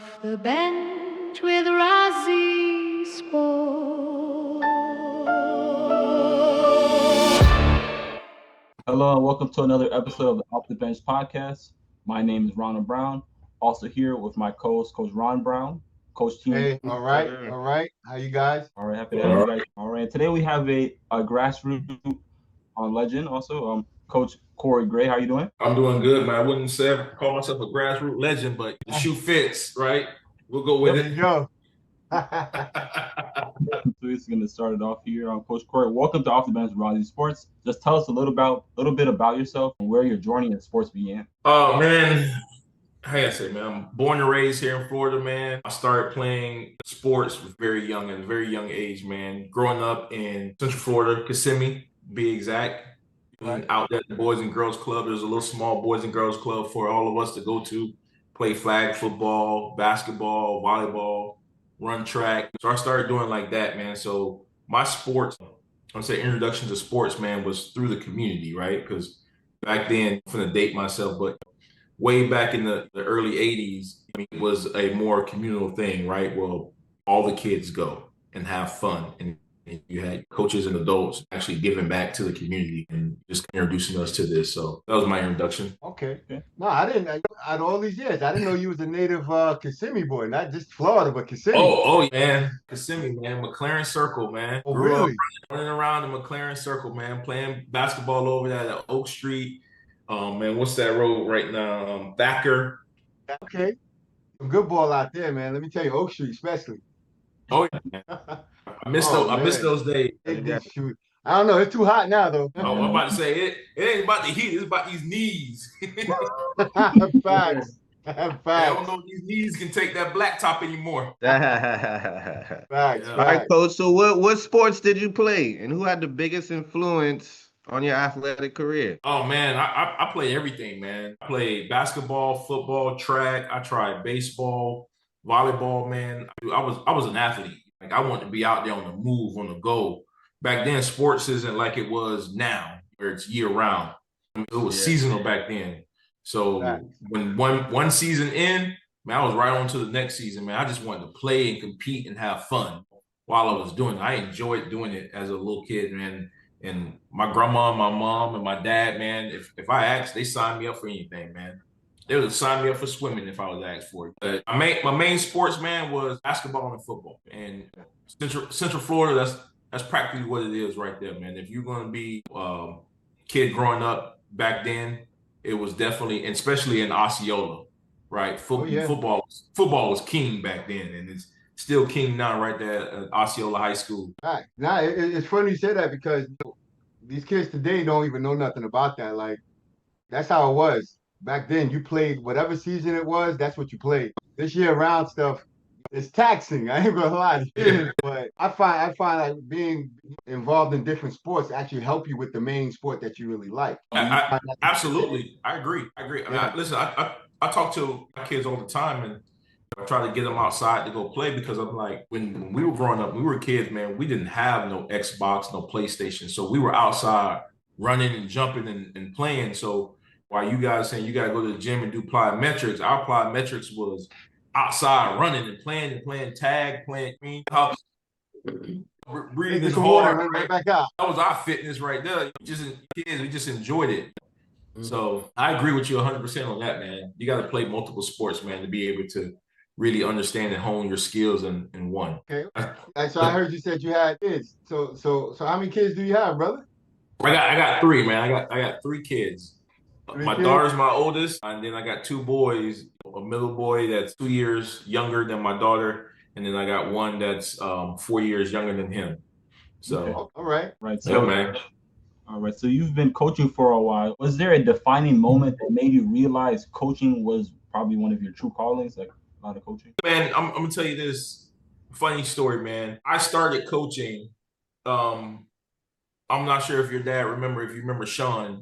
Off the bench with Razi Sport. Hello and welcome to another episode of the Off the Bench podcast. My name is Ronald Brown. Also here with my co-host, Coach Ron Brown, Coach Team. Hey, all right. How you guys? All right, happy to have you guys. All right, today we have a grassroots legend also, Coach Kory Gray. How you doing? I'm doing good, man. I wouldn't say I call myself a grassroots legend, but the shoe fits, right? We'll go with There it. you go. So we're going to start it off here. Coach Kory, welcome to Off the Bench with Razi Sports. Just tell us a little bit about yourself and where your journey in sports began. Oh, man. Hey, I say, man, I'm born and raised here in Florida, man. I started playing sports very young, at a very young age, man. Growing up in Central Florida, Kissimmee, be exact. Right. Out there at the Boys and Girls Club, there's a little small Boys and Girls Club for all of us to go to, play flag football, basketball, volleyball, run track. So I started doing like that, man. So my sports, I'm say introduction to sports, man, was through the community, right? Because back then, I'm finna date myself, but way back in the early 80s, it was a more communal thing, right? Well, all the kids go and have fun. And you had coaches and adults actually giving back to the community and just introducing us to this. So that was my introduction. Okay. No, I didn't. Out of all these years, I didn't know you was a native Kissimmee boy, not just Florida, but Kissimmee. Oh, man. Kissimmee, man. McLaren Circle, man. Oh, Grew up really? running around the McLaren Circle, man. Playing basketball over there at Oak Street. Man, what's that road right now? Thacker. Okay. Some good ball out there, man. Let me tell you, Oak Street especially. Oh, yeah, man. I miss those days. Shoot. I don't know. It's too hot now, though. Oh, I'm about to say it ain't about the heat, it's about these knees. Facts. I don't know if these knees can take that blacktop anymore. Facts. Yeah. All right, Coach. So what sports did you play, and who had the biggest influence on your athletic career? Oh man, I play everything, man. I played basketball, football, track. I tried baseball, volleyball, man. I was an athlete. Like I wanted to be out there on the move, on the go. Back then, sports isn't like it was now, where it's year round. It was seasonal back then. So when one season in, man, I was right on to the next season, man. I just wanted to play and compete and have fun while I was doing it. I enjoyed doing it as a little kid, man. And my grandma, my mom, and my dad, man, if I asked, they signed me up for anything, man. They would sign me up for swimming if I was asked for it. But my main sports, man, was basketball and football. And Central Florida, that's practically what it is right there, man. If you're going to be a kid growing up back then, it was definitely, especially in Osceola, right? Football was king back then, and it's still king now right there at Osceola High School. Right. Now, it's funny you say that because these kids today don't even know nothing about that. Like, that's how it was. Back then, you played whatever season it was, that's what you played. This year-round stuff, it's taxing. I ain't gonna lie to you, but I find like being involved in different sports actually help you with the main sport that you really like. Absolutely, I agree. I mean, listen, I talk to my kids all the time, and I try to get them outside to go play because I'm like, when we were growing up, we were kids, man. We didn't have no Xbox, no PlayStation, so we were outside running and jumping and playing. So while you guys saying you got to go to the gym and do plyometrics, our plyometrics was outside running and playing tag, playing green hops, breathing hard. Right back out. That was our fitness right there. We just enjoyed it. So I agree with you 100% on that, man. You got to play multiple sports, man, to be able to really understand and hone your skills in one. Okay. So I heard you said you had kids. So how many kids do you have, brother? I got three, man. I got three kids. My daughter's my oldest, and then I got two boys, a middle boy that's 2 years younger than my daughter, and then I got one that's 4 years younger than him. So, okay. All right. So, yeah, man. All right. So you've been coaching for a while. Was there a defining moment that made you realize coaching was probably one of your true callings, like a lot of coaching? Man, I'm gonna tell you this funny story, man. I started coaching. I'm not sure if your dad if you remember Sean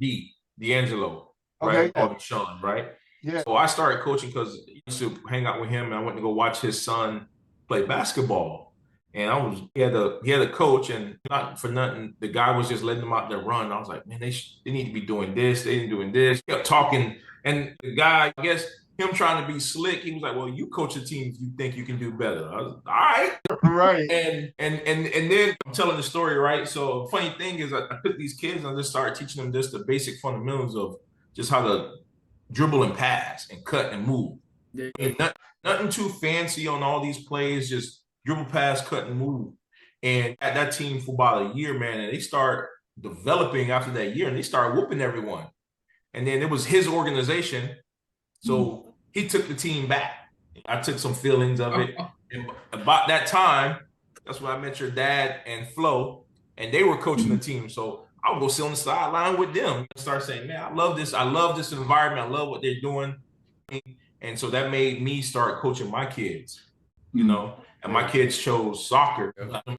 D'Angelo. Right, Okay. Sean, right? Yeah. So I started coaching because I used to hang out with him, and I went to go watch his son play basketball. And he had a coach, and not for nothing, the guy was just letting them out there run. I was like, man, they need to be doing this. They ain't doing this. He kept talking, and the guy, I guess him trying to be slick. He was like, "Well, you coach a team if you think you can do better." I was all right. Right. And then I'm telling the story, right? So funny thing is I took these kids and I just started teaching them just the basic fundamentals of just how to dribble and pass and cut and move. And nothing too fancy on all these plays, just dribble, pass, cut, and move. And at that team for about a year, man, and they start developing after that year and they start whooping everyone. And then it was his organization. So he took the team back. I took some feelings of it. And about that time, that's when I met your dad and Flo, and they were coaching the team. So I would go sit on the sideline with them and start saying, man, I love this. I love this environment. I love what they're doing. And so that made me start coaching my kids, you know, and my kids chose soccer.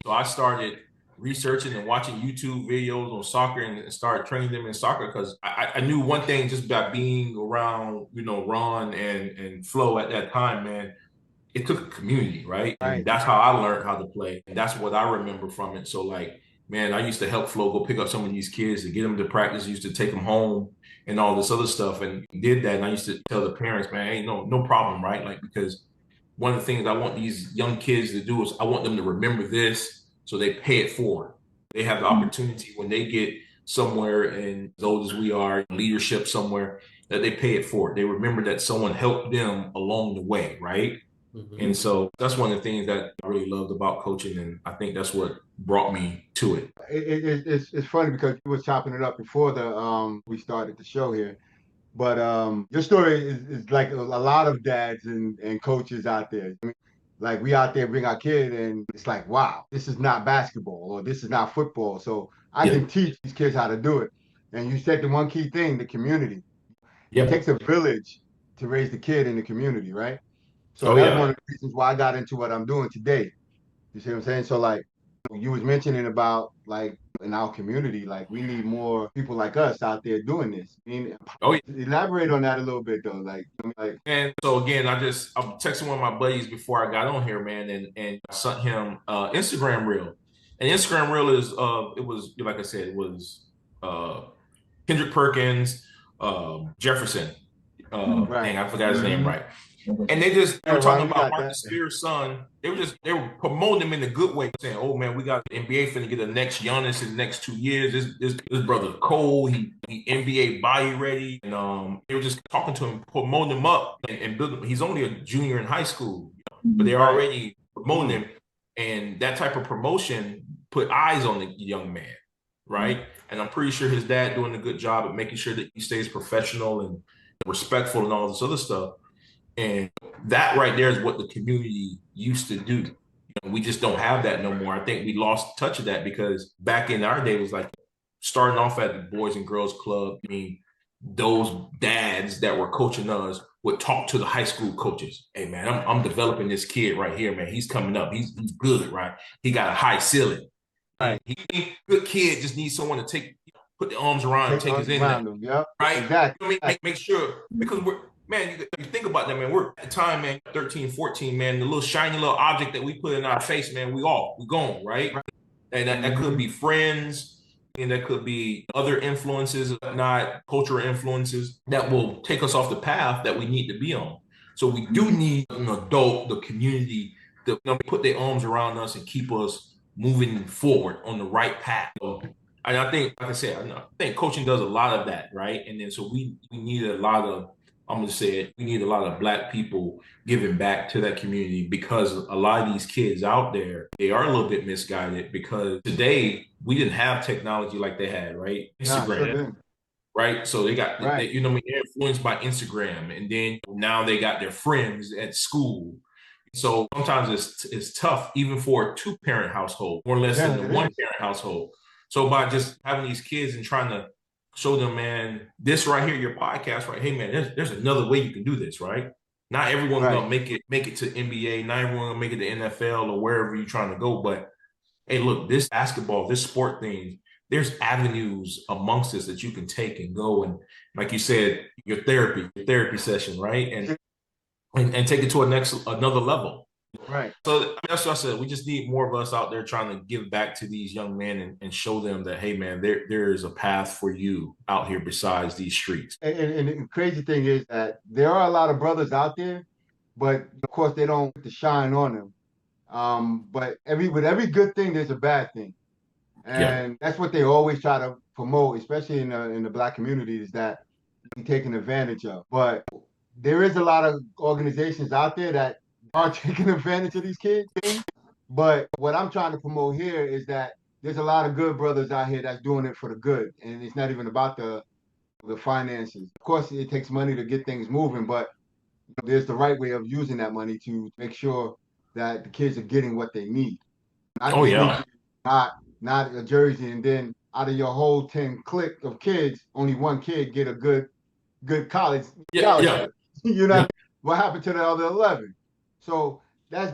So I started researching and watching YouTube videos on soccer and started training them in soccer because I knew one thing just by being around, you know, Ron and Flo at that time, man. It took a community, right? And that's how I learned how to play. And that's what I remember from it. So like, man, I used to help Flo go pick up some of these kids to get them to practice, used to take them home and all this other stuff. And did that. And I used to tell the parents, man, hey, no problem, right? Like, because one of the things I want these young kids to do is I want them to remember this so they pay it forward. They have the opportunity when they get somewhere and as old as we are, leadership somewhere, that they pay it forward. They remember that someone helped them along the way, right? And so that's one of the things that I really loved about coaching, and I think that's what brought me to it. It's funny because we was chopping it up before we started the show here, but your story is like a lot of dads and coaches out there. I mean, like we out there bring our kid, and it's like, wow, this is not basketball or this is not football, so I can teach these kids how to do it. And you said the one key thing, the community. It takes a village to raise the kid in the community, right? So that's one of the reasons why I got into what I'm doing today. You see what I'm saying? So like you was mentioning about like in our community, like we need more people like us out there doing this. I mean, elaborate on that a little bit though. Like and so again, I'm texting one of my buddies before I got on here, man, and I sent him Instagram reel. And Instagram reel is it was like I said, it was Kendrick Perkins, Jefferson. Dang, I forgot his name right. And they were talking about Martin Spears' son. They were promoting him in a good way, saying, "Oh man, we got the NBA finna get the next Giannis in the next 2 years. This brother Cole, he NBA body ready." And they were just talking to him, promoting him up and building him. He's only a junior in high school, but they're already promoting him. And that type of promotion put eyes on the young man, right? And I'm pretty sure his dad doing a good job at making sure that he stays professional and respectful and all this other stuff. And that right there is what the community used to do. You know, we just don't have that no more. I think we lost touch of that because back in our day, it was like starting off at the Boys and Girls Club. I mean, those dads that were coaching us would talk to the high school coaches. Hey, man, I'm developing this kid right here, man. He's coming up. He's good, right? He got a high ceiling. Right. He good kid, just needs someone to put the arms around and take his in there. Yep. Right? Exactly. You know, make sure, because man, you think about that, man. We're at the time, man, 13, 14, man, the little shiny little object that we put in our face, man, we gone, right? And that could be friends, and that could be other influences, not cultural influences that will take us off the path that we need to be on. So we do need an adult, the community, to put their arms around us and keep us moving forward on the right path. And I think, like I said, I think coaching does a lot of that, right? And then so we need a lot of, I'm going to say it, we need a lot of Black people giving back to that community because a lot of these kids out there, they are a little bit misguided because today we didn't have technology like they had, right? Instagram, right? So they got, they're influenced by Instagram, and then now they got their friends at school. So sometimes it's tough even for a 2-parent household, more or less than a 1-parent household. So by just having these kids and trying to show them, man, this right here, your podcast, right? Hey, man, there's another way you can do this, right? Not everyone's gonna make it to NBA. Not everyone gonna make it to NFL or wherever you're trying to go. But hey, look, this basketball, this sport thing, there's avenues amongst us that you can take and go and, like you said, your therapy session, right? And take it to another level. Right. So that's what I said. We just need more of us out there trying to give back to these young men and show them that, hey, man, there is a path for you out here besides these streets. And the crazy thing is that there are a lot of brothers out there, but of course they don't put the shine on them. But with every good thing, there's a bad thing. Yeah. And that's what they always try to promote, especially in the black community, is that be taken advantage of. But there is a lot of organizations out there that are taking advantage of these kids. But what I'm trying to promote here is that there's a lot of good brothers out here that's doing it for the good, and it's not even about the finances. Of course, it takes money to get things moving, but there's the right way of using that money to make sure that the kids are getting what they need. Not Oh, just yeah. not a jersey, and then out of your whole 10 clique of kids, only one kid get a good college Yeah. scholarship. You know Yeah. what happened to the other 11? So that's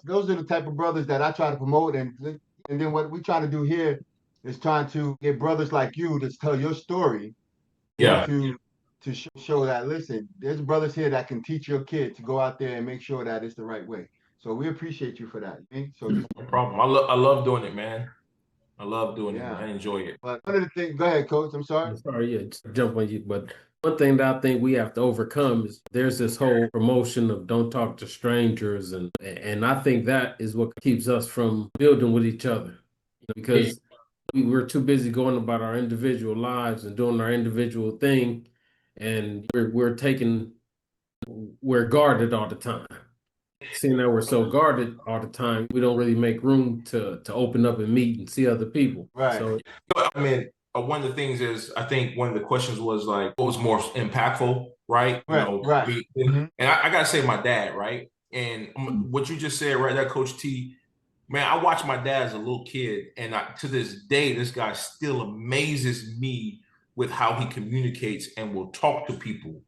those are the type of brothers that I try to promote, and then what we try to do here is trying to get brothers like you to tell your story Yeah. to show that, listen, there's brothers here that can teach your kid to go out there and make sure that it's the right way. So we appreciate you for that. Okay? So just No problem. I love doing it, man. I love doing it, man. yeah. I enjoy it. But one of the things, go ahead, coach. I'm sorry. I'm sorry, yeah, just jump on you. But one thing that I think we have to overcome is there's this whole promotion of don't talk to strangers, and I think that is what keeps us from building with each other, because we're too busy going about our individual lives and doing our individual thing, and we're guarded all the time. Seeing that we're so guarded all the time, we don't really make room to open up and meet and see other people. Right. So I mean, one of the things is, I think one of the questions was like, what was more impactful, right? Right. And I gotta say, my dad, right? And what you just said right there, Coach T, man, I watched my dad as a little kid, and to this day, this guy still amazes me with how he communicates and will talk to people.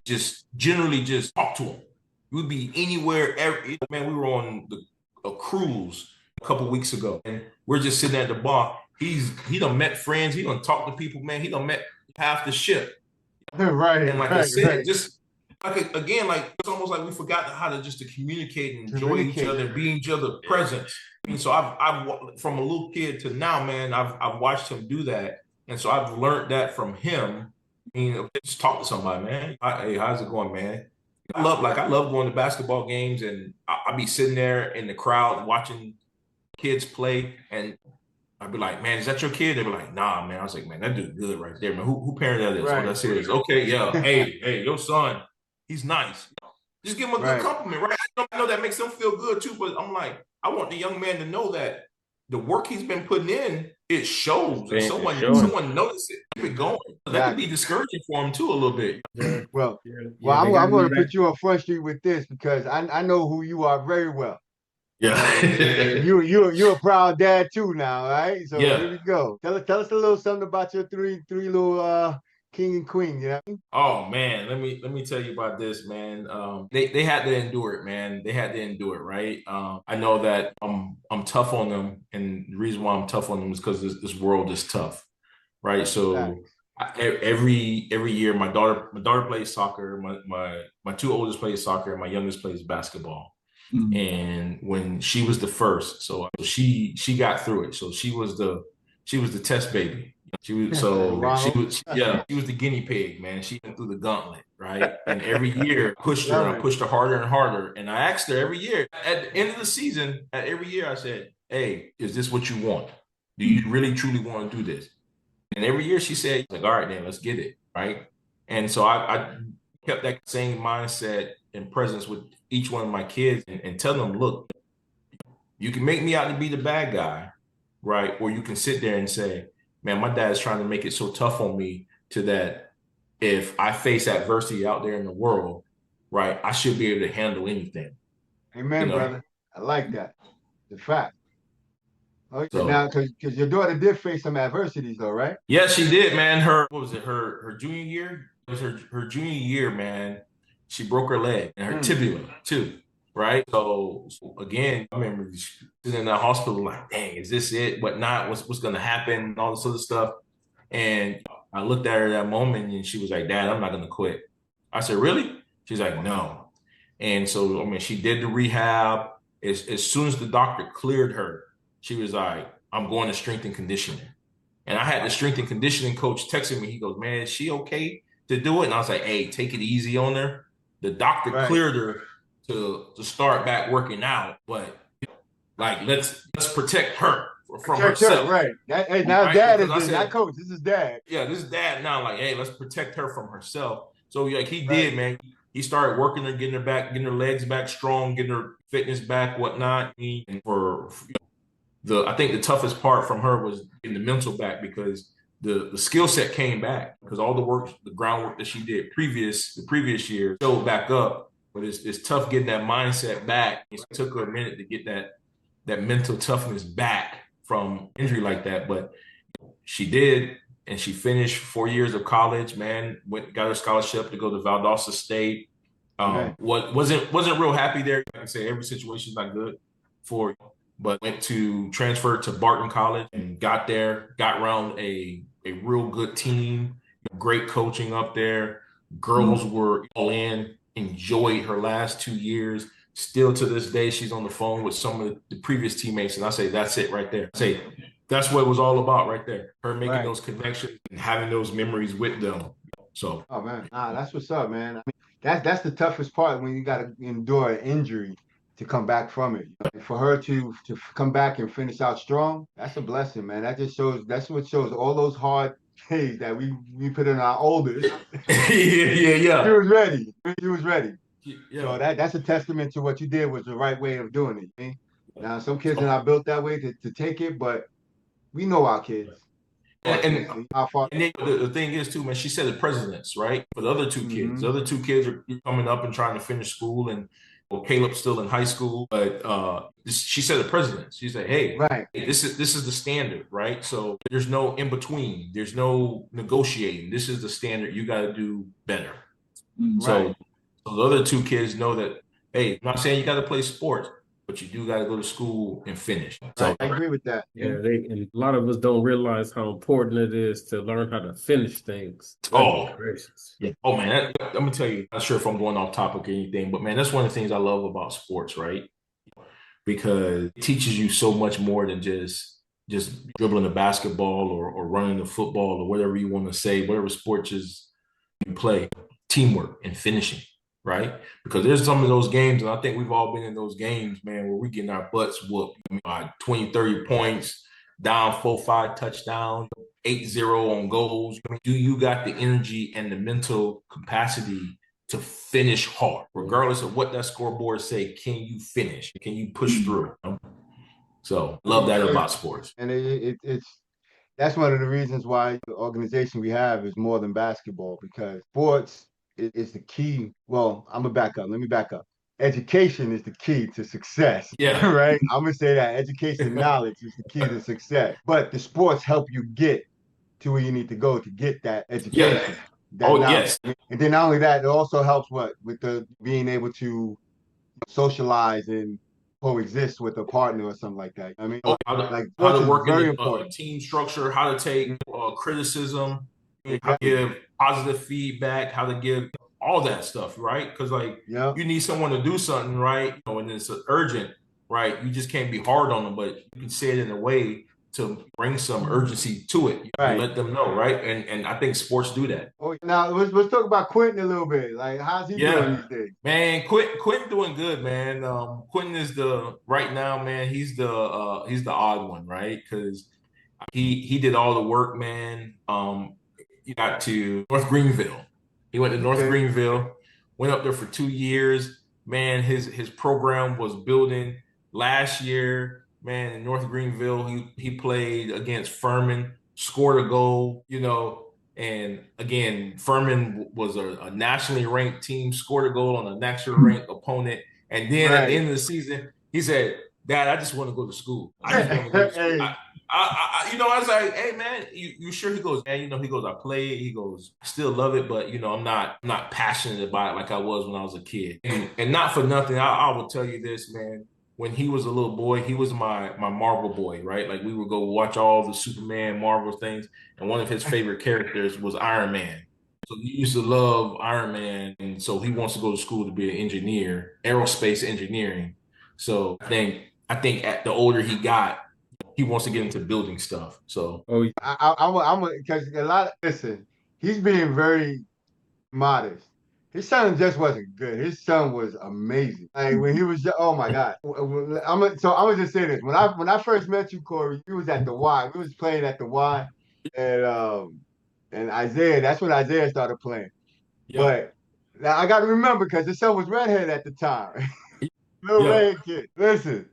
Just generally just talk to them. We'd be anywhere. Man, we were on a cruise a couple weeks ago, and we're just sitting at the bar. He done met friends. He done talked to people. Man, he done met half the ship. Right. And like I said, just like again, like it's almost like we forgot how to just to communicate and enjoy each other and be each other's presence. And so I've from a little kid to now, man, I've watched him do that, and so I've learned that from him. I mean, just talk to somebody, man. Hey, how's it going, man? I love going to basketball games, and I'll be sitting there in the crowd watching kids play, and I'd be like, man, is that your kid? They'd be like, nah, man. I was like, man, that dude good right there, man. Who parent that is? Right. Oh, that's his. Okay, yeah. Hey, your son, he's nice. Just give him a good compliment, right? I know that makes him feel good too, but I'm like, I want the young man to know that the work he's been putting in, it shows. And someone notices it. Keep it going. That could be discouraging for him too a little bit. Well, I'm going to put you on Front Street with this, because I know who you are very well. Yeah. You're a proud dad too now, right? So yeah. Here we go. Tell us a little something about your three little king and queen. You know? Oh man, let me tell you about this, man. They had to endure it, man. They had to endure it, right? I know that I'm tough on them, and the reason why I'm tough on them is because this world is tough, right? So every year, my daughter plays soccer. My two oldest plays soccer, and my youngest plays basketball. Mm-hmm. And when she was the first, so she got through it. So she was the test baby. She was she was the guinea pig, man. She went through the gauntlet, right? And every year I pushed her harder and harder. And I asked her every year, at the end of the season, every year I said, hey, is this what you want? Do you really truly want to do this? And every year she said, like, all right, then let's get it, right? And so I kept that same mindset and presence with each one of my kids, and tell them, look, you can make me out to be the bad guy, right? Or you can sit there and say, man, my dad's trying to make it so tough on me to that if I face adversity out there in the world, right, I should be able to handle anything. Amen, brother. I like that. The fact. Okay, so, now, because your daughter did face some adversities, though, right? Yeah, she did, man. Her junior year? It was her junior year, man. She broke her leg and her tibia too, right? So again, I remember sitting in the hospital like, dang, is this it? What not? What's going to happen? All this other stuff. And I looked at her that moment, and she was like, Dad, I'm not going to quit. I said, really? She's like, no. And so, I mean, she did the rehab. As soon as the doctor cleared her, she was like, I'm going to strength and conditioning. And I had the strength and conditioning coach texting me. He goes, man, is she okay to do it? And I was like, hey, take it easy on her. The doctor Right. cleared her to start back working out, but like let's protect her from Protect her, herself. right. Hey, now Right? dad Because is I this, not said, coach. This is dad. yeah, this is dad now. Like, hey, let's protect her from herself. So like he Right. did, man. He started working her, getting her back, getting her legs back strong, getting her fitness back, whatnot. And for I think the toughest part from her was getting the mental back, because the skill set came back, because all the work, the groundwork that she did the previous year showed back up. But it's tough getting that mindset back. It took her a minute to get that mental toughness back from injury like that. But she did, and she finished 4 years of college, man. Got her scholarship to go to Valdosta State. Right. Wasn't real happy there. Like I say, every situation is not good for you, but went to transfer to Barton College and got around a real good team, great coaching up there. Girls were all in, enjoyed her last 2 years. Still to this day, she's on the phone with some of the previous teammates, and I say that's it right there. I say that's what it was all about right there. Her making Right. those connections and having those memories with them. So, Oh man, that's what's up, man. I mean, that's the toughest part when you got to endure an injury to come back from it. For her to come back and finish out strong, that's a blessing, man. That just shows. That's what shows all those hard days that we put in our oldest. She yeah. was ready. She was ready. So Yeah. that's a testament to what you did was the right way of doing it. I mean, now some kids are So, not built that way to take it, but we know our kids. Our and kids. How far? and then the thing is too, man, she said the presidents, right? For the other two kids. The Hmm. other two kids are coming up and trying to finish school, and well, Caleb's still in high school. But she said the presidents. She said, hey, Right. this is the standard, right? So there's no in between. There's no negotiating. This is the standard. You got to do better. Right. So the other two kids know that, hey, I'm not saying you got to play sports, but you do got to go to school and finish. So, Right. I agree with that. Yeah, and a lot of us don't realize how important it is to learn how to finish things. Goodness oh, gracious. yeah. Oh, man, I'm going to tell you, not sure if I'm going off topic or anything, but man, that's one of the things I love about sports, right? Because it teaches you so much more than just dribbling a basketball or running the football or whatever you want to say, whatever sports is you play, teamwork and finishing, right? Because there's some of those games, and I think we've all been in those games, man, where we're getting our butts whooped by 20, 30 points, down 4-5 touchdowns, 8-0 on goals. Do you got the energy and the mental capacity to finish hard, regardless of what that scoreboard say? Can you finish? Can you push through? So love that about sports. And it's that's one of the reasons why the organization we have is more than basketball, because sports is the key. Well, I'm gonna back up. Let me back up. Education is the key to success, Yeah. right? I'm gonna say that education and knowledge is the key to success. But the sports help you get to where you need to go to get that Yeah. education, that Oh, knowledge. yes. And then not only that, it also helps what with the being able to socialize and coexist with a partner or something like that. I mean, Oh, like how sports to is work in very a important. team structure, how to take criticism, how to Exactly. give positive feedback, how to give all that stuff, right? Because like Yeah. you need someone to do something, right? And it's urgent, right? You just can't be hard on them, but you can say it in a way to bring some urgency to it. Right. Let them know, right? And I think sports do that. Oh, now let's talk about Quentin a little bit. Like, how's he doing Yeah, these days? man. Quentin doing good, man. Quentin is the right now, man. He's the odd one, right? Because he did all the work, man. He got to North Greenville. He went to North Okay. Greenville, went up there for 2 years. Man, his program was building. Last year, man, in North Greenville, he played against Furman, scored a goal, and again, Furman was a nationally ranked team, scored a goal on a nationally ranked opponent. And then at the Right. end of the season, he said, Dad, I just want to go to school. I just want to go to school. Hey. I was like, hey man, you sure? He goes, man, he goes, I play it. He goes, I still love it, but I'm not passionate about it like I was when I was a kid. And not for nothing, I will tell you this, man. When he was a little boy, he was my Marvel boy, right? Like we would go watch all the Superman Marvel things, and one of his favorite characters was Iron Man. So he used to love Iron Man, and so he wants to go to school to be an engineer, aerospace engineering. So I think at the older he got, he wants to get into building stuff. So Oh, I'm because a lot of, listen, he's being very modest. His son just wasn't good. His son was amazing. Like when he was, oh my God. So I'm gonna just say this. When I first met you, Kory, we was at the Y. We was playing at the Y, and Isaiah. That's when Isaiah started playing. yeah, But now I got to remember because his son was redhead at the time, little yeah, red kid. Listen,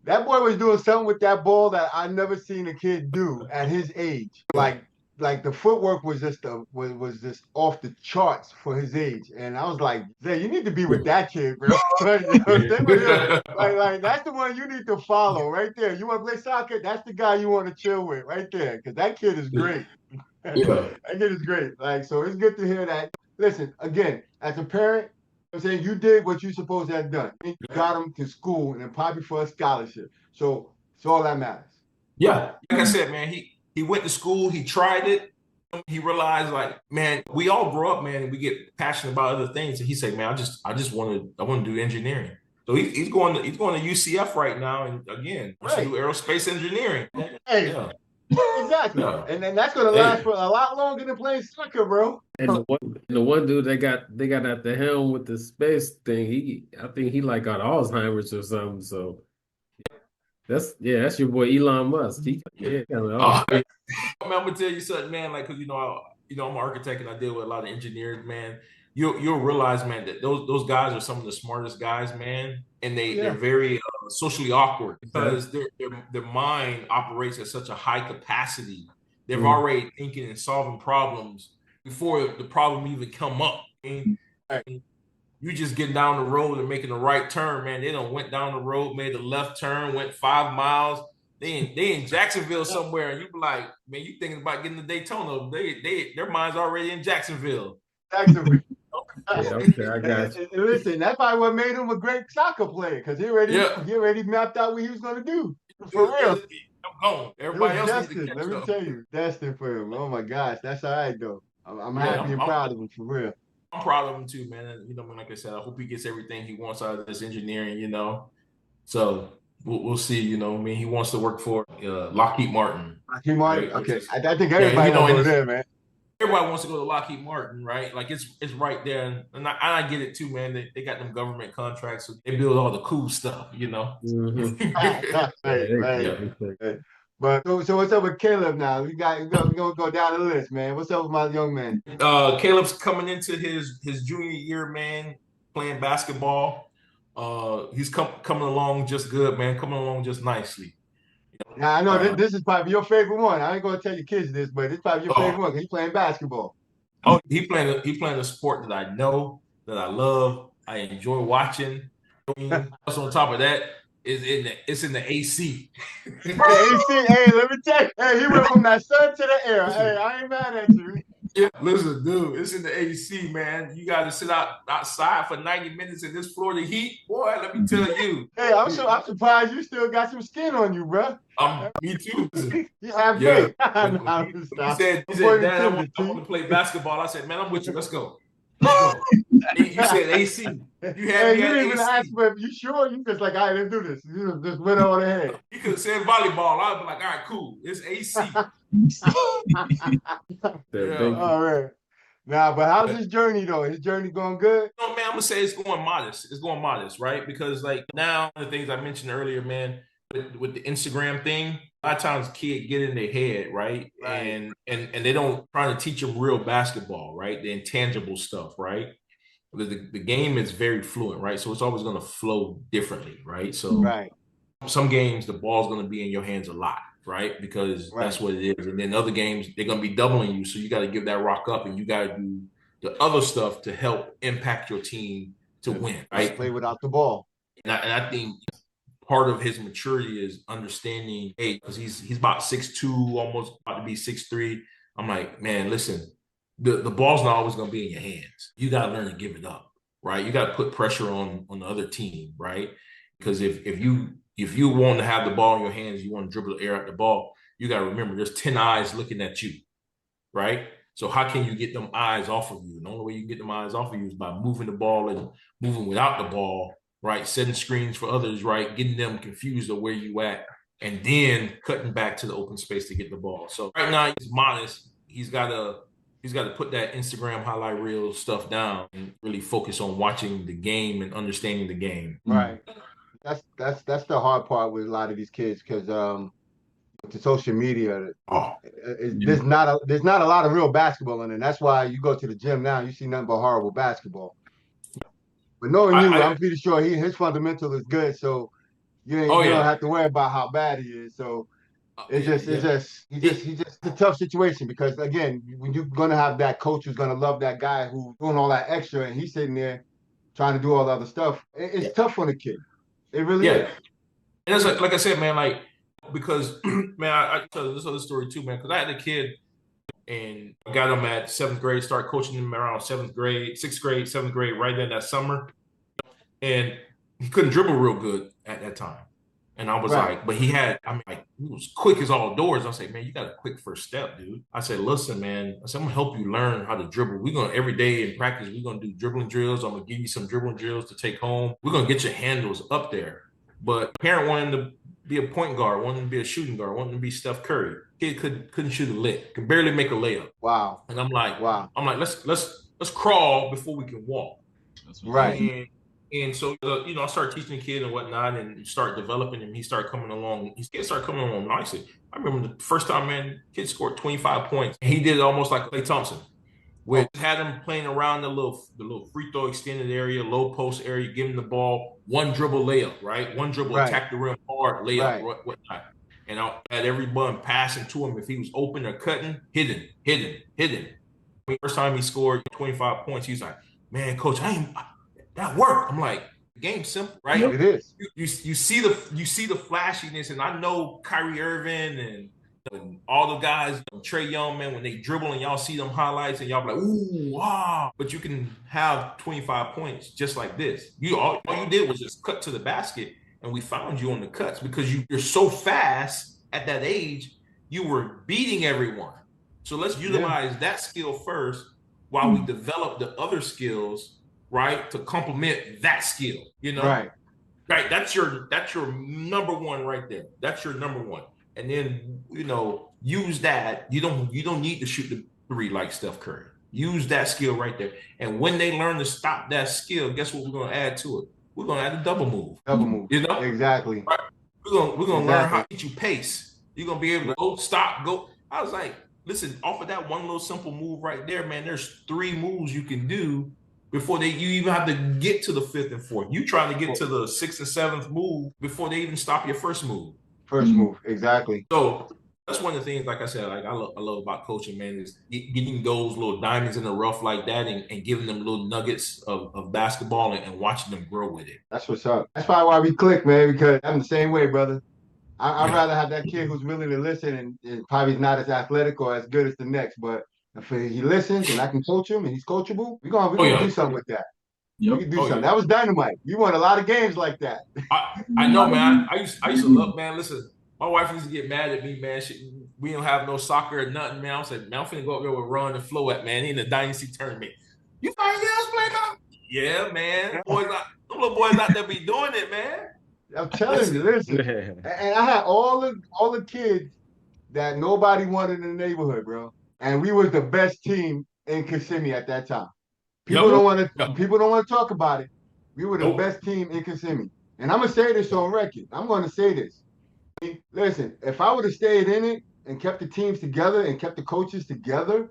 that boy was doing something with that ball that I never seen a kid do at his age. Like the footwork was just was just off the charts for his age. And I was like, Zay, you need to be with that kid, bro. Like, you know, stay with him. yeah. Like that's the one you need to follow right there. You want to play soccer? That's the guy you want to chill with right there. Because that kid is great. Yeah. That kid is great. Like, so it's good to hear that. Listen, again, as a parent, I'm saying you did what you supposed to have done. You got him to school and then probably for a scholarship. So it's all that matters. Yeah, like I said, man, he went to school, he tried it, he realized like, man, we all grow up, man, and we get passionate about other things. And he said, man, I want to do engineering. So he's going to UCF right now, and again, wants to Right. do aerospace engineering. Hey, Yeah, exactly. yeah. And then that's gonna last Hey, for a lot longer than playing soccer, bro. and the one dude they got at the helm with the space thing, I think he like got Alzheimer's or something. So that's your boy Elon Musk. yeah. Kind of Man, I'm gonna tell you something, man. Like, cause I'm an architect and I deal with a lot of engineers, man. You'll realize, man, that those guys are some of the smartest guys, man, and they're Yeah. very socially awkward because their mind operates at such a high capacity. They're already thinking and solving problems before the problem even come up. Right. You just getting down the road and making the right turn, man. They done went down the road, made the left turn, went 5 miles. They in Jacksonville somewhere, and you be like, man, you thinking about getting to Daytona? Their mind's already in Jacksonville. Jacksonville. Yeah, okay, I got you. And listen, that's probably what made him a great soccer player because Yeah, he already mapped out what he was gonna do. For real. I'm gone. It was Everybody else needs to destined. Let catch me up. tell you, destined for him. Oh my gosh, that's all right though. I'm Yeah, happy and proud of him for real. I'm proud of him too, man. And, like I said, I hope he gets everything he wants out of this engineering. So we'll see. I mean, he wants to work for Lockheed Martin, He might. right? Which Okay, is I think yeah, everybody want to go and there, man. everybody wants to go to Lockheed Martin, right? Like it's right there, and I get it too, man. They got them government contracts, so they build all the cool stuff. Mhm. Right, right. Yeah. Right. But so what's up with Caleb now? We gonna go down the list, man. What's up with my young man? Caleb's coming into his junior year, man, playing basketball. He's coming along just good, man. Coming along just nicely. Now I know Uh, this is probably your favorite one. I ain't gonna tell your kids this, but it's probably your oh, favorite one. 'Cause he's playing basketball. he playing a sport that I know, that I love, I enjoy watching. Plus, on top of that, it's in the AC. Hey, AC, hey, let me tell you, hey, he went from that sun to the air. Hey, I ain't mad at you. Yeah, listen, dude, it's in the AC, man. You got to sit outside for 90 minutes in this Florida heat, boy. Let me tell you. Hey, I'm surprised you still got some skin on you, bro. Me too. Listen, You have yeah. faith. When, No, when I'm he, just when he stop. said, I'm Dad, pointing I want, to I want to play basketball, I said, man, I'm with you. Let's go. Let's go. You said AC. You had Hey, me you at didn't even ask AC. me if you sure. You just like, all right, let's do this. You just went on ahead. You could have said volleyball. I'd be like, all right, cool. It's AC. Yeah. All right. Now, but how's his journey though? His journey going good? Man, I'm gonna say it's going modest. It's going modest, right? Because like now, the things I mentioned earlier, man, with the Instagram thing, a lot of times kids get in their head, right? Right. And they don't try to teach them real basketball, right? The intangible stuff, right? The game is very fluent, right? So it's always gonna flow differently, right? So Right. some games the ball's going to be in your hands a lot, right? Because Right. that's what it is. And then other games they're going to be doubling you, so you got to give that rock up, and you got to do the other stuff to help impact your team to win, right? Play without the ball. And I think part of his maturity is understanding, hey, because he's about 6'2", almost about to be 6'3". I'm like, man, listen, the ball's not always going to be in your hands. You got to learn to give it up, right? You got to put pressure on the other team, right? Because if you want to have the ball in your hands, you want to dribble the air out the ball, you got to remember there's 10 eyes looking at you, right? So how can you get them eyes off of you? And the only way you can get them eyes off of you is by moving the ball and moving without the ball, right? Setting screens for others, right? Getting them confused of where you at, and then cutting back to the open space to get the ball. So right now he's modest. He's got to put that Instagram highlight reel stuff down and really focus on watching the game and understanding the game. Right. That's the hard part with a lot of these kids, because to social media, there's not a lot of real basketball in it. That's why you go to the gym now, you see nothing but horrible basketball. But knowing you, I'm pretty sure his fundamental is good, so you don't have to worry about how bad he is. So it's just a tough situation, because again, when you're gonna have that coach who's gonna love that guy who's doing all that extra, and he's sitting there trying to do all the other stuff, it's tough on the kid. It really is. And it's like I said, man, like, because man, I tell this other story too, man, because I had a kid and I got him at 7th grade, start coaching him around 7th grade, 6th grade, 7th grade, right there that summer. And he couldn't dribble real good at that time. And I was like, but he was quick as all doors. I said, man, you got a quick first step, dude. I said, listen, man, I'm gonna help you learn how to dribble. We're gonna every day in practice, we're gonna do dribbling drills. I'm gonna give you some dribbling drills to take home. We're gonna get your handles up there. But parent wanted him to be a point guard, wanted him to be a shooting guard, wanted him to be Steph Curry. Kid couldn't shoot a lick, could barely make a layup. Wow. And I'm like, let's crawl before we can walk. Right. And so, I started teaching the kid and whatnot, and start developing him. He started coming along. His kids started coming along nicely. I remember the first time, man, kid scored 25 points. And he did it almost like Klay Thompson, which had him playing around the little free throw extended area, low post area, giving the ball one dribble layup, right? One dribble, attack the rim hard, layup, whatnot. And I had everyone passing to him. If he was open or cutting, hit him. First time he scored 25 points, he's like, man, coach, that worked. I'm like, the game's simple, right? It is. You see the flashiness, and I know Kyrie Irving and all the guys, Trae Young, man, when they dribble and y'all see them highlights and y'all be like, ooh, wow. But you can have 25 points just like this. All you did was just cut to the basket, and we found you on the cuts because you're so fast at that age. You were beating everyone. So let's utilize that skill first while we develop the other skills, right, to complement that skill, Right. That's your number one right there. That's your number one. And then, use that. You don't need to shoot the three like Steph Curry. Use that skill right there. And when they learn to stop that skill, guess what we're going to add to it? We're going to add a double move. Exactly. Right? We're going to learn how to get you pace. You're going to be able to go, stop, go. I was like, listen, off of that one little simple move right there, man, there's 3 moves you can do before you even have to get to the 5th and 4th. You trying to get to the 6th and 7th move before they even stop your first move. Exactly. So that's one of the things, like I said, like I love about coaching, man, is getting those little diamonds in the rough like that and giving them little nuggets of basketball and watching them grow with it. That's what's up. That's probably why we click, man, because I'm the same way, brother. I'd rather have that kid who's willing to listen and probably not as athletic or as good as the next, but if he listens and I can coach him and he's coachable, we're gonna do something with that. We can do something. That was dynamite. We won a lot of games like that. I know, man. I used to love, man. Listen, my wife used to get mad at me, man. We don't have no soccer or nothing, man. I was like, man, I'm finna go up there with Ron and Flo at, man, in the dynasty tournament. You find girls play now? Yeah, man. Them little boys out there be doing it, man. I'm telling you, listen. And I had all the kids that nobody wanted in the neighborhood, bro. And we was the best team in Kissimmee at that time. People don't want to talk about it. We were the best team in Kissimmee. And I'm gonna say this on record. I'm gonna say this. Listen, if I would have stayed in it and kept the teams together and kept the coaches together,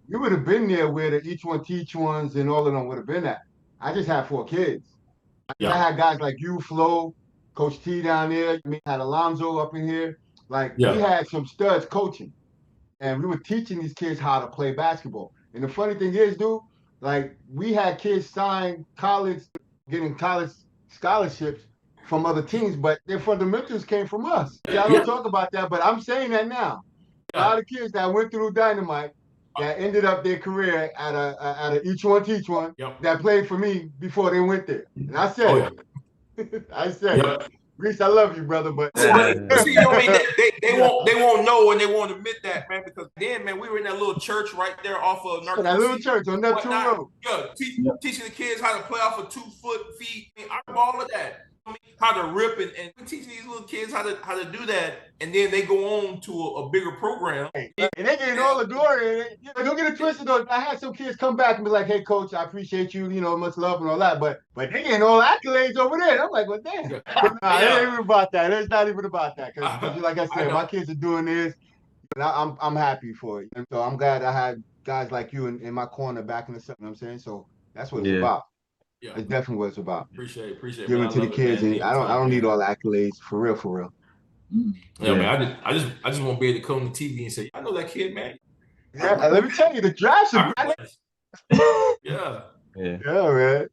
we would have been there where the each one teach ones and all of them would have been at. I just had 4 kids. I had guys like you, Flo, Coach T down there. I had Alonzo up in here. We had some studs coaching. And we were teaching these kids how to play basketball. And the funny thing is, dude, we had kids sign getting college scholarships from other teams, but their fundamentals came from us. Y'all don't talk about that, but I'm saying that now. A lot of kids that went through Dynamite that ended up their career at a each one teach one that played for me before they went there. And I said I said Reese, I love you, brother, but See, you know what I mean? They won't know and they won't admit that, man, because then, man, we were in that little church right there off of Narcotic. that little church on Neptune Road. Yeah, teaching the kids how to play off of 2 foot feet. I mean, I remember all of that. I mean, how to rip and teaching these little kids how to do that, and then they go on to a bigger program. And they getting all the glory. Don't get it twisted though. I had some kids come back and be like, "Hey, coach, I appreciate you. You know, much love and all that." But they getting all accolades over there. And I'm like, "Well, damn." It ain't even about that. It's not even about that. Because like I said, my kids are doing this, and I'm happy for it. And so I'm glad I had guys like you in my corner backing us up. You know what I'm saying? So that's what it's about. Yeah, it's definitely what it's about. Appreciate giving it to the kids, and I don't need all the accolades for real, for real. Yeah, man. I just want to be able to come on the TV and say, I know that kid, man. Yeah, let me tell you, the drafts are yeah, man.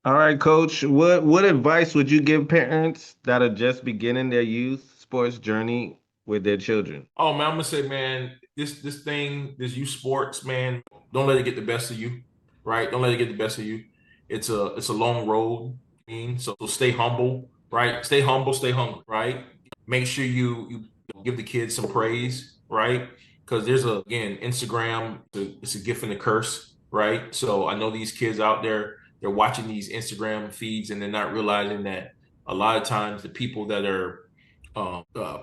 All right, Coach. What advice would you give parents that are just beginning their youth sports journey with their children? Oh man, I'm gonna say, man, this youth sports, man, don't let it get the best of you, right? Don't let it get the best of you. It's a long road. So stay humble, right? Stay humble, stay hungry, right? Make sure you give the kids some praise, right? Because there's Instagram, it's a gift and a curse, right? So I know these kids out there, they're watching these Instagram feeds and they're not realizing that a lot of times the people that are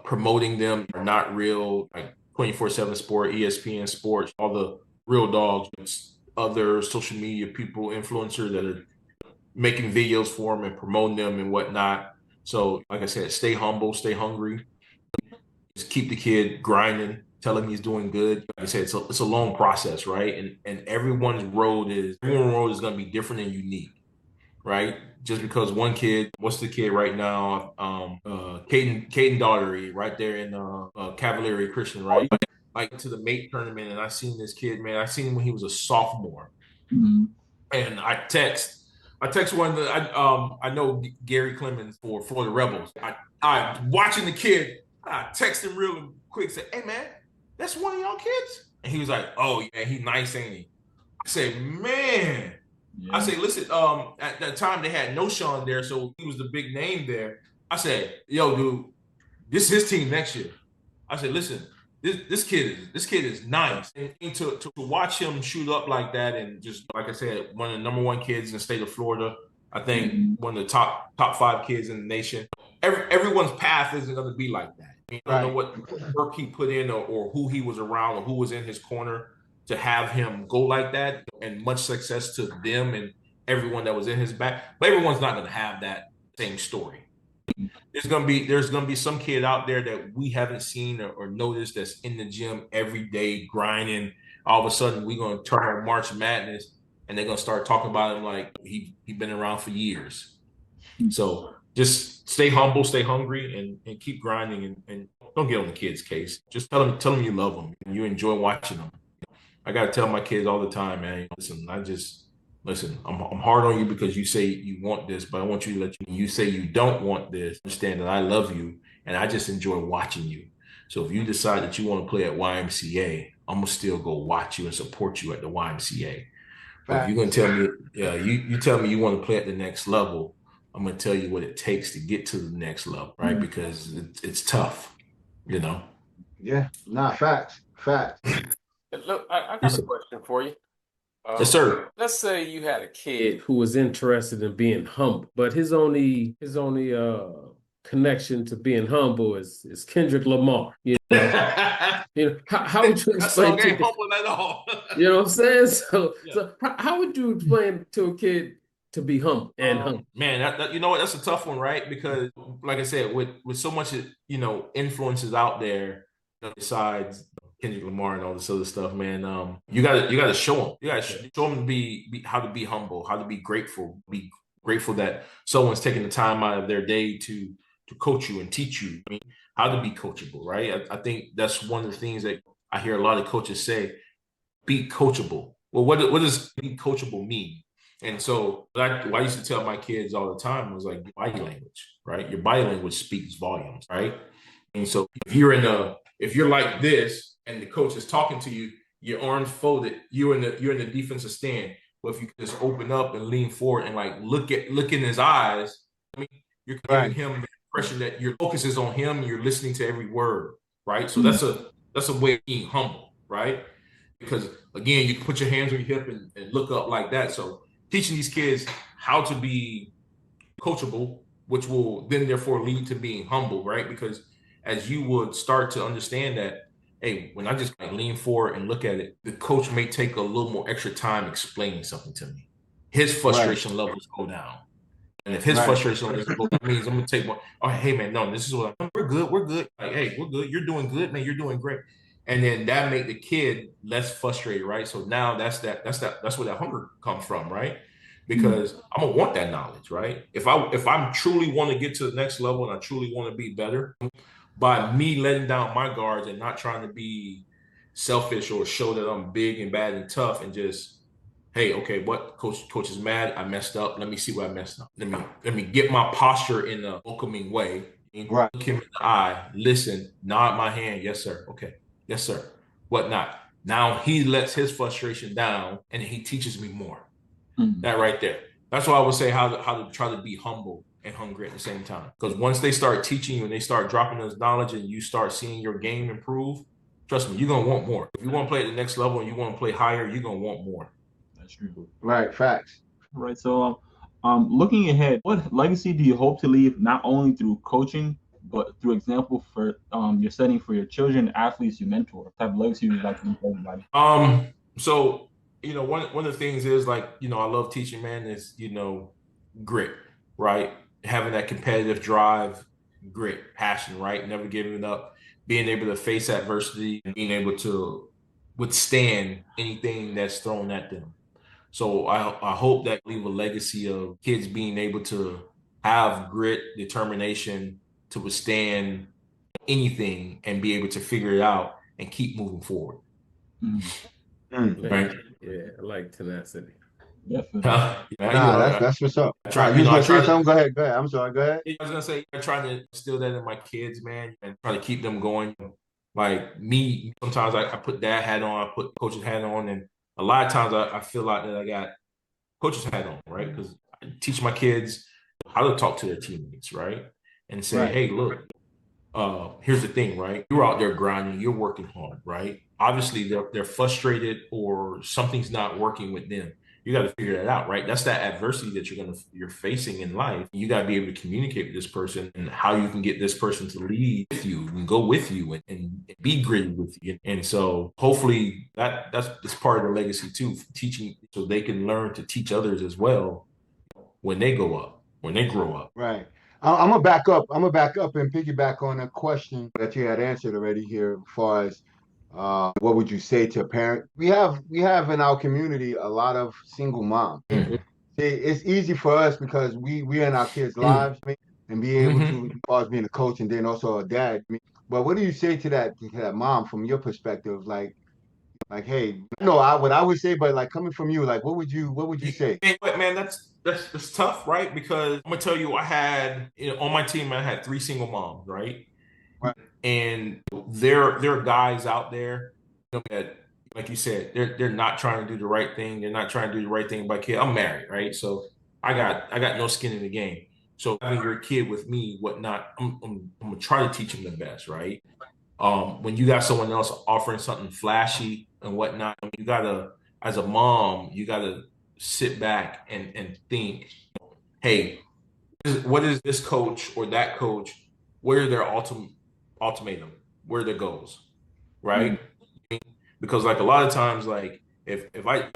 promoting them are not real, like 24/7 Sport, ESPN Sports, all the real dogs, other social media people, influencers that are making videos for them and promoting them and whatnot. So, like I said, stay humble, stay hungry. Just keep the kid grinding, tell him he's doing good. Like I said, it's a long process, right? And everyone's road is going to be different and unique, right? Just because one kid, what's the kid right now? Caden Daughtery, right there in Cavalier Christian, right? Like to the MATE tournament, and I seen this kid, man. I seen him when he was a sophomore, and I text one of the I know Gary Clemens for the Rebels. I watching the kid. I text him real quick. Said, "Hey man, that's one of y'all kids." And he was like, "Oh yeah, he nice, ain't he?" I said, "Man." Yeah. I say, listen, at that time they had No Sean there, so he was the big name there. I said, yo, dude, this is his team next year. I said, listen, this kid is nice. And to watch him shoot up like that, and just like I said, one of the #1 kids in the state of Florida, I think one of the top 5 kids in the nation. Everyone's path isn't going to be like that. I don't know what work he put in or who he was around or who was in his corner to have him go like that, and much success to them and everyone that was in his back. But everyone's not going to have that same story. There's going to be some kid out there that we haven't seen or noticed that's in the gym every day grinding. All of a sudden, we're going to turn on March Madness, and they're going to start talking about him like he been around for years. So just stay humble, stay hungry, and keep grinding, and don't get on the kids' case. Just tell them you love them and you enjoy watching them. I gotta tell my kids all the time, man. Listen, I'm hard on you because you say you want this, but I want you to let you say you don't want this. Understand that I love you and I just enjoy watching you. So if you decide that you want to play at YMCA, I'm gonna still go watch you and support you at the YMCA. But if you're gonna tell me, you tell me you want to play at the next level, I'm gonna tell you what it takes to get to the next level, right? Because it's tough, you know. Yeah, facts. Look, I got a question for you. Yes, sir. Let's say you had a kid who was interested in being humble, but his only connection to being humble is Kendrick Lamar. You know, how would you explain to humble at all? You know what I'm saying? So how would you explain to a kid to be humble and humble? Man, that, you know what? That's a tough one, right? Because, like I said, with so much influences out there besides Kendrick Lamar and all this other stuff, man. You gotta show them. You gotta show them to be how to be humble, how to be grateful. Be grateful that someone's taking the time out of their day to coach you and teach you. I mean, how to be coachable, right? I think that's one of the things that I hear a lot of coaches say. Be coachable. Well, what does be coachable mean? And so what I used to tell my kids all the time was like body language, right? Your body language speaks volumes, right? And so if you're like this, and the coach is talking to you, your arms folded, you're in the defensive stand. But if you just open up and lean forward and like look in his eyes, I mean, you're giving him the impression that your focus is on him and you're listening to every word, right? So that's a way of being humble, right? Because again, you can put your hands on your hip and look up like that. So teaching these kids how to be coachable, which will then therefore lead to being humble, right? Because as you would start to understand that, hey, when I just lean forward and look at it, the coach may take a little more extra time explaining something to me. His frustration levels go down. And if his frustration levels go, that means I'm gonna take more. Oh, hey man, no, this is what we're good. We're good. Like, hey, we're good. You're doing good, man. You're doing great. And then that make the kid less frustrated, right? So now that's where that hunger comes from, right? Because I'm gonna want that knowledge, right? If I'm truly want to get to the next level and I truly want to be better, by me letting down my guards and not trying to be selfish or show that I'm big and bad and tough and just, hey, okay, what coach is mad, I messed up. Let me see what I messed up. Let me get my posture in a welcoming way. Look him in the eye, listen, nod my hand, yes, sir. Okay, yes, sir. Whatnot. Now he lets his frustration down and he teaches me more. That right there. That's why I would say how to try to be humble and hungry at the same time. Because once they start teaching you and they start dropping this knowledge and you start seeing your game improve, trust me, you're gonna want more. If you want to play at the next level and you want to play higher, you're gonna want more. That's true. Right, facts. Right. So, looking ahead, what legacy do you hope to leave not only through coaching, but through example for you're setting for your children, athletes you mentor? What type of legacy would you like to leave for everybody? So one of the things is like, I love teaching, man, is, grit, right? Having that competitive drive, grit, passion, right? Never giving up, being able to face adversity and being able to withstand anything that's thrown at them. So I hope that leave a legacy of kids being able to have grit, determination to withstand anything and be able to figure it out and keep moving forward. Right? Yeah, I like tenacity. Definitely. That's what's up. I try, you was I gonna try say something? Go ahead. I'm sorry. Go ahead. I was gonna say I try to instill that in my kids, man, and try to keep them going. Like me, sometimes I put dad hat on, I put coach's hat on, and a lot of times I feel like that I got coach's hat on, right? Because I teach my kids how to talk to their teammates, right? And say, hey, look, here's the thing, right? You're out there grinding, you're working hard, right? Obviously, they're frustrated or something's not working with them. You got to figure that out, right? That's that adversity that you're facing in life. You got to be able to communicate with this person and how you can get this person to lead with you and go with you and be gritty with you. And so hopefully that's part of the legacy too, teaching so they can learn to teach others as well when they go up, when they grow up. Right. I'm gonna back up. I'm gonna back up and piggyback on a question that you had answered already here, as far as what would you say to a parent? We have in our community a lot of single moms. It's easy for us because we're in our kids' lives and be able to, as far as being a coach and then also a dad. But what do you say to that mom from your perspective? Like, hey, no, what I would say, but like coming from you, like, what would you say? But man, that's tough, right? Because I'm gonna tell you, I had on my team, I had 3 single moms, right? And there are guys out there that, like you said, they're not trying to do the right thing. They're not trying to do the right thing by kid. I'm married, right? So I got no skin in the game. So having your kid with me, whatnot, I'm gonna try to teach them the best, right? When you got someone else offering something flashy and whatnot, you gotta, as a mom, you gotta sit back and think, hey, what is this coach or that coach? What are their ultimatum? What are their goals? Right? Because like a lot of times, like if I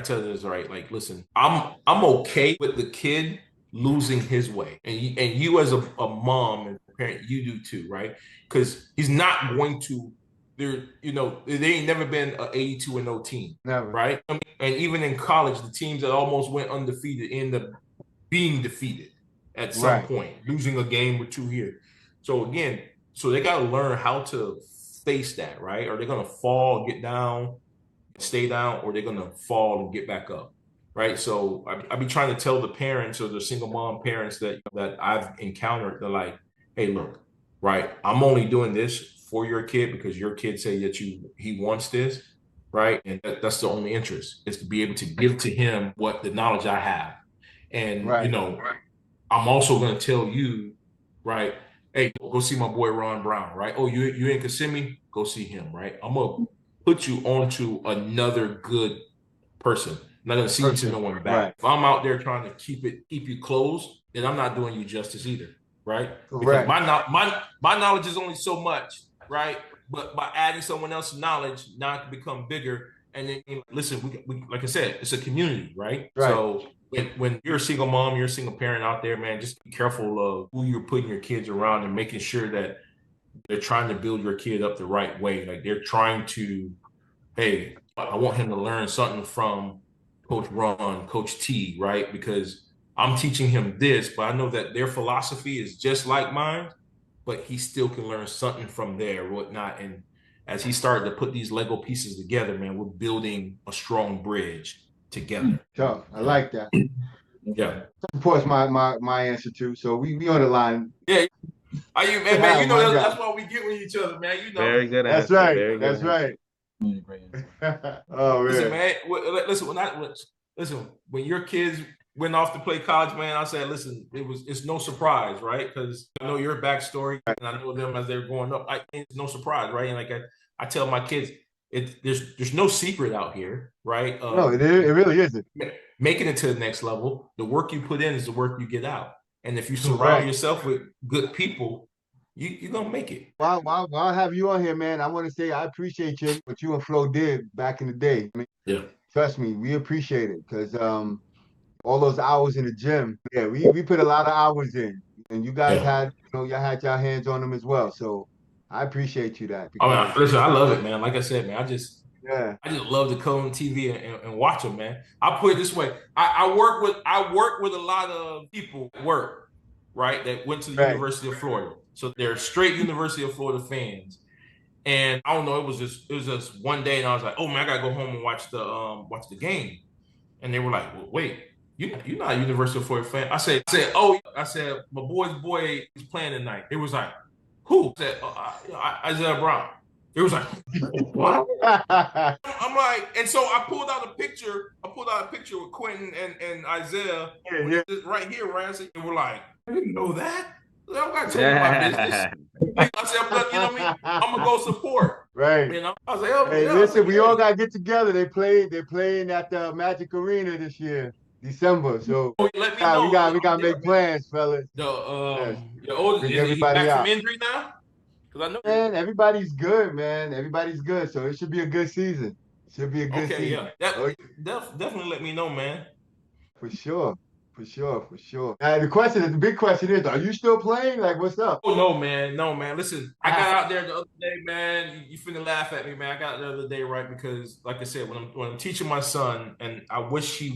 tell them this, right, like listen, I'm okay with the kid losing his way, and you as a mom and parent, you do too, right? Because he's not going to. They ain't never been an 82-0 team, Never. Right? And even in college, the teams that almost went undefeated end up being defeated at some point, losing a game or two here. So again, they got to learn how to face that, right? Are they going to fall, get down, stay down, or they're going to fall and get back up, right? So I be trying to tell the parents or the single mom parents that I've encountered, they're like, hey, look, right, I'm only doing this for your kid because your kid say that he wants this, right? And that's the only interest, is to be able to give to him what the knowledge I have. And, I'm also going to tell you right? Hey, go see my boy Ron Brown, right? Oh, you in Kissimmee? Go see him, right? I'm gonna put you onto another good person. I'm not gonna see you to no one bad. Right. If I'm out there trying to keep you closed, then I'm not doing you justice either, right? Because Correct. my knowledge is only so much, right? But by adding someone else's knowledge, now it can become bigger. And then listen, we like I said, it's a community, right? Right. So when you're a single mom, you're a single parent out there, man, just be careful of who you're putting your kids around and making sure that they're trying to build your kid up the right way. Like they're trying to, hey, I want him to learn something from Coach Ron, Coach T, right? Because I'm teaching him this, but I know that their philosophy is just like mine, but he still can learn something from there, whatnot. And as he started to put these Lego pieces together, man, we're building a strong bridge together. Tough. I like that. Yeah. Of course, my answer too. So we on the line. Yeah. Are you man, you know that's why we get with each other, man. You know. Very good That's answer. right. Very good That's answer. right. Oh man. Listen, man. Listen. When your kids went off to play college, man, I said, listen, it's no surprise, right? Because I know your backstory, and I know them as they're growing up. It's no surprise, right? And like I tell my kids, there's no secret out here, right? No, it really isn't. Making it to the next level, the work you put in is the work you get out. And if you surround Correct. yourself with good people, you're gonna make it. While I have you on here, man, I want to say I appreciate you what you and Flo did back in the day. I mean, Yeah. trust me, we appreciate it because all those hours in the gym, yeah, we put a lot of hours in, and you guys had y'all had your hands on them as well. So I appreciate you that I mean, because listen, I love it, man. Like I said, man, I just yeah, love to come on TV and watch them, man. I put it this way: I work with a lot of people at work, right? That went to the right. University of Florida, so they're straight University of Florida fans. And I don't know, it was just one day, and I was like, oh man, I gotta go home and watch the game. And they were like, well, wait, you're not a University of Florida fan. I said, my boy's boy is playing tonight. It was like, who? I said, Isaiah Brown. It was like, what? I'm like, and so I pulled out a picture. With Quentin and Isaiah right here, right? And we're like, I didn't know that. I don't got to tell you my business. I said, but you know what I mean? I'm gonna go support. Right. You know? I was like, oh, Hey, yeah. listen, we all gotta get together. They're playing at the Magic Arena this year, December. So let me know. we gotta make plans, fellas. Your oldest, Bring is he everybody back out. from injury now? Because I know. Man, everybody's good, man. Everybody's good. So it should be a good season. Should be a good season. Yeah. Definitely let me know, man. For sure. For sure. The big question is, are you still playing? Like, what's up? Oh, no, man. Listen, I got out there the other day, man. You finna laugh at me, man. I got out there the other day, right? Because, like I said, when I'm teaching my son, and I wish I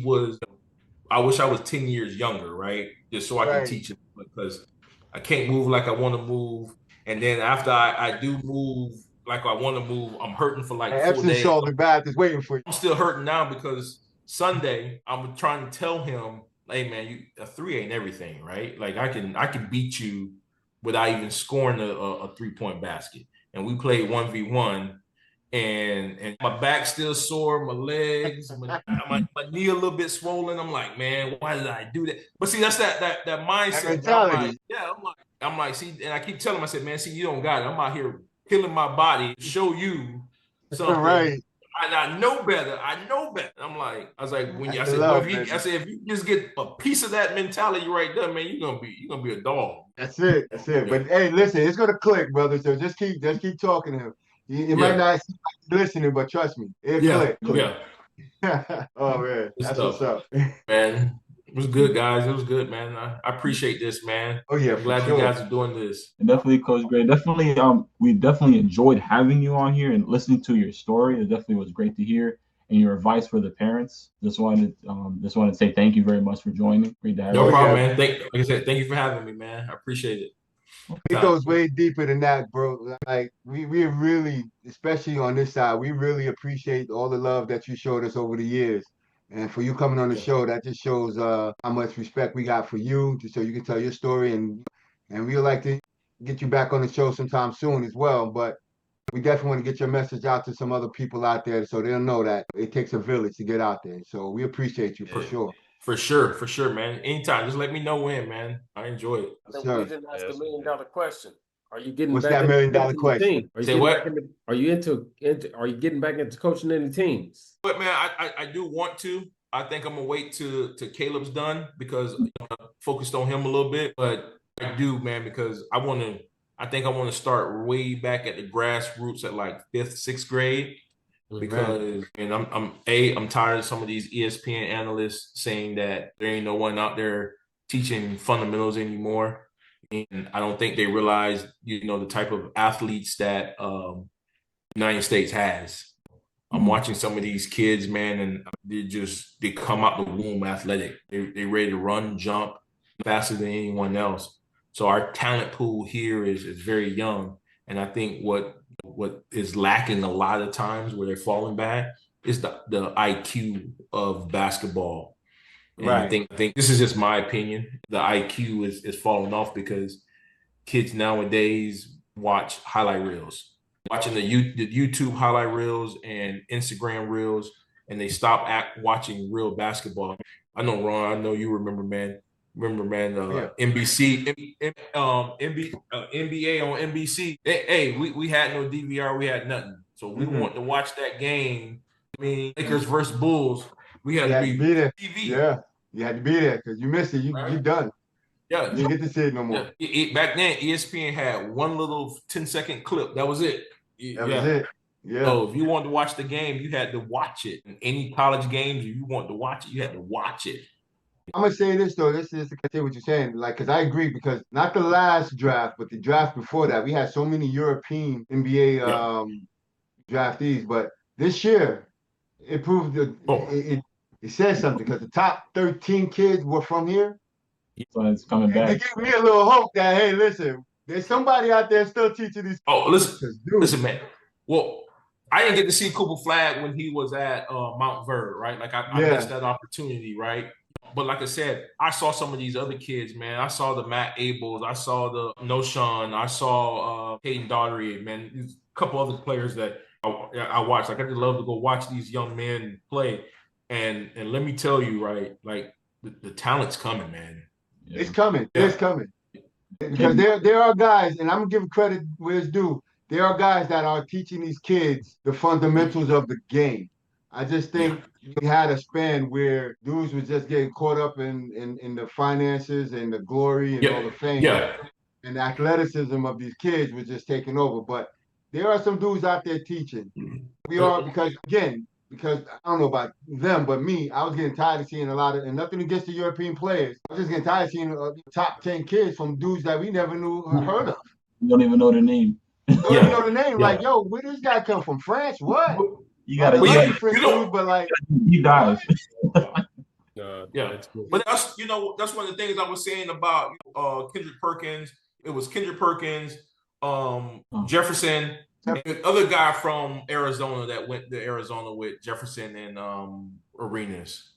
was 10 years younger, right? Just so I can teach him, because I can't move like I want to move. And then after I do move like I want to move, I'm hurting for like 4 Epsom days. shoulder bath is waiting for you. I'm still hurting now because Sunday I'm trying to tell him, hey man, a 3 ain't everything, right? Like I can beat you without even scoring a 3-point basket. And we played 1v1, and my back's still sore, my legs, my knee a little bit swollen. I'm like, man, why did I do that? But see, that's that mindset. That mentality. I'm like, see, and I keep telling him, I said, man, see, you don't got it. I'm out here killing my body to show you something. Right. I know better. I'm like, I was like, if you just get a piece of that mentality right there, man, you're gonna be a dog. That's it. But hey, listen, it's gonna click, brother. So just keep talking to him. You might not seem like you're listening, but trust me, it'll click. Yeah. Oh man, that's what's up. Man, it was good, guys. It was good, man. I appreciate this, man. Oh yeah, I'm glad you guys are doing this. And definitely, Coach Gray. Definitely, we definitely enjoyed having you on here and listening to your story. It definitely was great to hear, and your advice for the parents. Just wanted to say thank you very much for joining. Great to have you. No problem, man. Like I said, thank you for having me, man. I appreciate it. It goes way deeper than that, bro. Like we really, especially on this side, we really appreciate all the love that you showed us over the years. And for you coming on the show, that just shows how much respect we got for you, just so you can tell your story. And we'd like to get you back on the show sometime soon as well. But we definitely want to get your message out to some other people out there so they'll know that it takes a village to get out there. So we appreciate you for sure. For sure, man. Anytime, just let me know when, man. I enjoy it. Yes, We sir. didn't ask Yes, the $1 million question. Are you getting What's back that into $1 million coaching the question? team? Are you Say getting what? back into? Are you are you getting back into coaching any teams? But man, I do want to. I think I'm gonna wait till Caleb's done because I'm focused on him a little bit. But I do, man, because I want to. I think I want to start way back at the grassroots at like fifth, sixth grade. Because and I'm tired of some of these ESPN analysts saying that there ain't no one out there teaching fundamentals anymore. And I don't think they realize, the type of athletes that United States has. I'm watching some of these kids, man, and they come out the womb athletic. They ready to run, jump faster than anyone else. So our talent pool here is very young. And I think what is lacking a lot of times where they're falling back is the IQ of basketball. And I think this is just my opinion. The IQ is falling off because kids nowadays watch highlight reels, watching the YouTube highlight reels and Instagram reels, and they stop watching real basketball. I know, Ron. I know you remember, man. NBC, NBA on NBC. Hey, we had no DVR, we had nothing. So we want to watch that game. I mean, Lakers versus Bulls. We had to be there. TV. Yeah, you had to be there because you missed it. You done. Yeah, You didn't get to see it no more. Yeah. Back then, ESPN had one little 10-second clip. That was it. That was it. Yeah. So if you wanted to watch the game, you had to watch it. And any college games, if you wanted to watch it, you had to watch it. I'm gonna say this though. This is to continue what you're saying, like, because I agree. Because not the last draft, but the draft before that, we had so many European NBA draftees. But this year, it proved that it says something because the top 13 kids were from here. So it's coming back. It gave me a little hope that, hey, listen, there's somebody out there still teaching these. Oh, listen, man. Well, I didn't get to see Cooper Flag when he was at Mount Verde, right? Like I missed that opportunity, right? But like I said, I saw some of these other kids, man. I saw the Matt Abels, I saw the Noshawn, I saw Hayden Daugherty, man. There's a couple other players that I watched. Like I just love to go watch these young men play. And let me tell you, right? Like the talent's coming, man. Yeah. It's coming. Yeah. It's coming. Because there are guys, and I'm gonna give credit where it's due. There are guys that are teaching these kids the fundamentals of the game. I just think we had a span where dudes was just getting caught up in the finances and the glory and all the fame. Yeah. And the athleticism of these kids was just taking over. But there are some dudes out there teaching. We are, because I don't know about them, but me, I was getting tired of seeing a lot of, and nothing against the European players. I was just getting tired of seeing top 10 kids from dudes that we never knew or heard of. You don't even know their name. Don't even know the name. Like, yo, where this guy come from? France? What? You gotta dude, but like he dies. But that's that's one of the things I was saying about Kendrick Perkins. It was Kendrick Perkins, Jefferson, and the other guy from Arizona that went to Arizona with Jefferson and Arenas.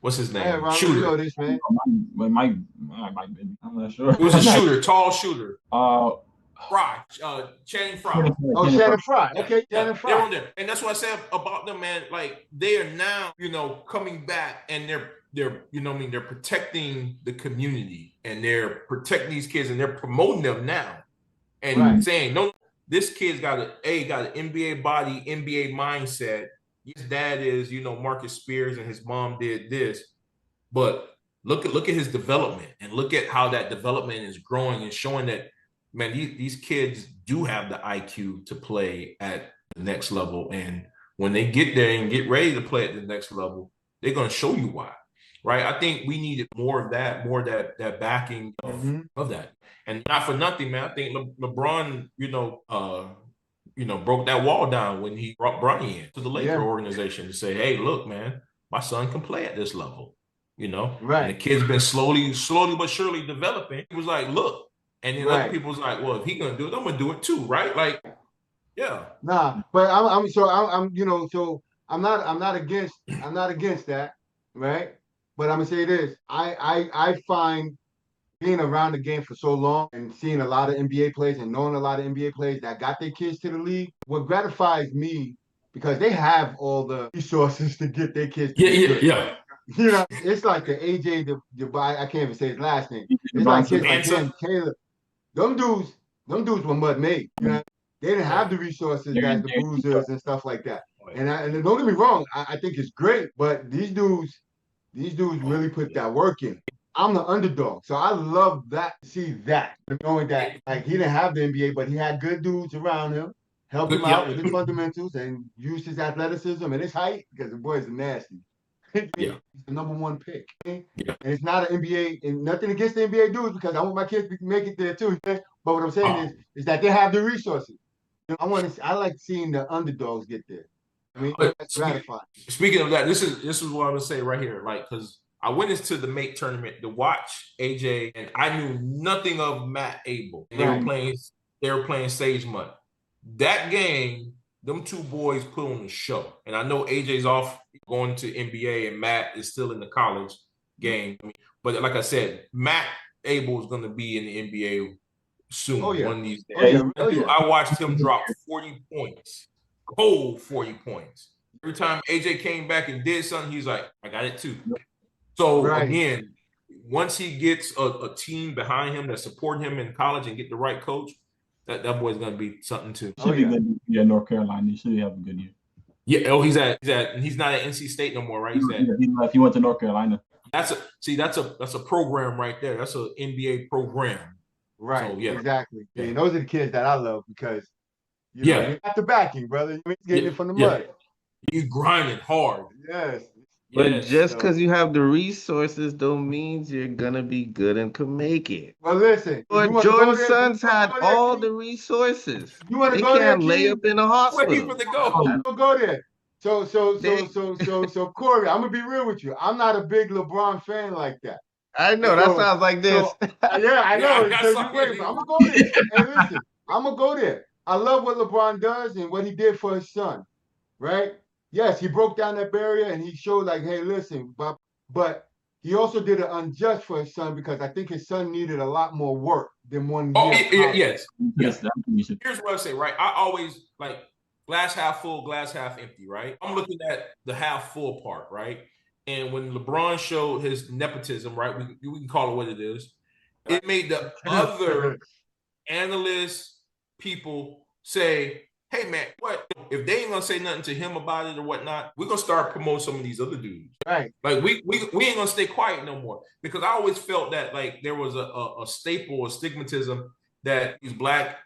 What's his name? Ron, Shooter. You know this, man. I'm not sure. It was a shooter, tall shooter. Fry. Channing Frye. Oh, Shannon Fry. Okay, Shannon Fry. They're on there. And that's what I said about them, man. Like, they are now, coming back, and they're they're protecting the community, and they're protecting these kids, and they're promoting them now. And saying, no, this kid's got an NBA body, NBA mindset. His dad is, Marcus Spears, and his mom did this. But look at his development, and look at how that development is growing and showing that, man, these kids do have the IQ to play at the next level. And when they get there and get ready to play at the next level, they're going to show you why, right? I think we needed more of that backing of that. And not for nothing, man, I think LeBron, broke that wall down when he brought Bronny in to the Laker organization to say, hey, look, man, my son can play at this level, Right. And the kid's been slowly but surely developing. He was like, look. And then other people was like, well, if he's gonna do it, I'm gonna do it too, right? Like, yeah. Nah, but I'm so I'm not against that, right? But I'm gonna say this. I find being around the game for so long and seeing a lot of NBA players and knowing a lot of NBA players that got their kids to the league, what gratifies me, because they have all the resources to get their kids to the league. It's like the AJ, I can't even say his last name. It's LeBron like said, kids like Mansa. him, Caleb. Them dudes were mud made. They didn't have the resources that the Boozers and stuff like that. And don't get me wrong, I think it's great, but these dudes really put that work in. I'm the underdog, so I love that. See that, knowing that like he didn't have the NBA, but he had good dudes around him, helped him out Yeah, with his fundamentals, and used his athleticism and his height because the boys are nasty. yeah, He's the number one pick. And yeah. it's not an NBA, and nothing against the NBA dudes because I want my kids to make it there too. But what I'm saying is that they have the resources. I like seeing the underdogs get there. I mean, that's gratifying. Speaking of that, this is what I would say right here. Like, because I went into the Mate tournament to watch AJ, and I knew nothing of Matt Abel. And they were playing Sage Mud. That game, them two boys put on the show. And I know AJ's off going to NBA, and Matt is still in the college game. But like I said, Matt Abel is going to be in the NBA soon. Oh, yeah. One of these days. Oh, yeah. I watched him drop 40 points. Cold 40 points. Every time AJ came back and did something, he's like, I got it too. So again, once he gets a team behind him that support him in college and get the right coach, that boy's gonna be something too. Should be good. Yeah, North Carolina. He should have a good year. Yeah. Oh, he's not at NC State no more, right? He went to North Carolina. That's a program right there. That's an NBA program. Right. So, yeah. Exactly. Yeah. And those are the kids that I love because you got the backing, brother. You're getting it from the mud. You grinding hard. Yes. But just because you have the resources don't means you're gonna be good and can make it. Well, listen. But Jordan's sons had all the resources. You want to They go there, can't lay up in a hospital. Where you go? Don't go there. So, Kory, I'm gonna be real with you. I'm not a big LeBron fan like that. I know that sounds like this. Yeah, I know. Yeah, So I'm gonna go there. And listen, I'm gonna go there. I love what LeBron does and what he did for his son. Right? Yes, he broke down that barrier and he showed like, hey, listen, but he also did it unjust for his son because I think his son needed a lot more work than 1 year. Yes. Here's what I say, right? I always like glass half full, glass half empty, right? I'm looking at the half full part, right? And when LeBron showed his nepotism, right, we can call it what it is, it made the other analysts, people say, hey, man, what if they ain't gonna say nothing to him about it or whatnot? We're gonna start promoting some of these other dudes. Right. Like we ain't gonna stay quiet no more. Because I always felt that like there was a staple, a stigmatism that these black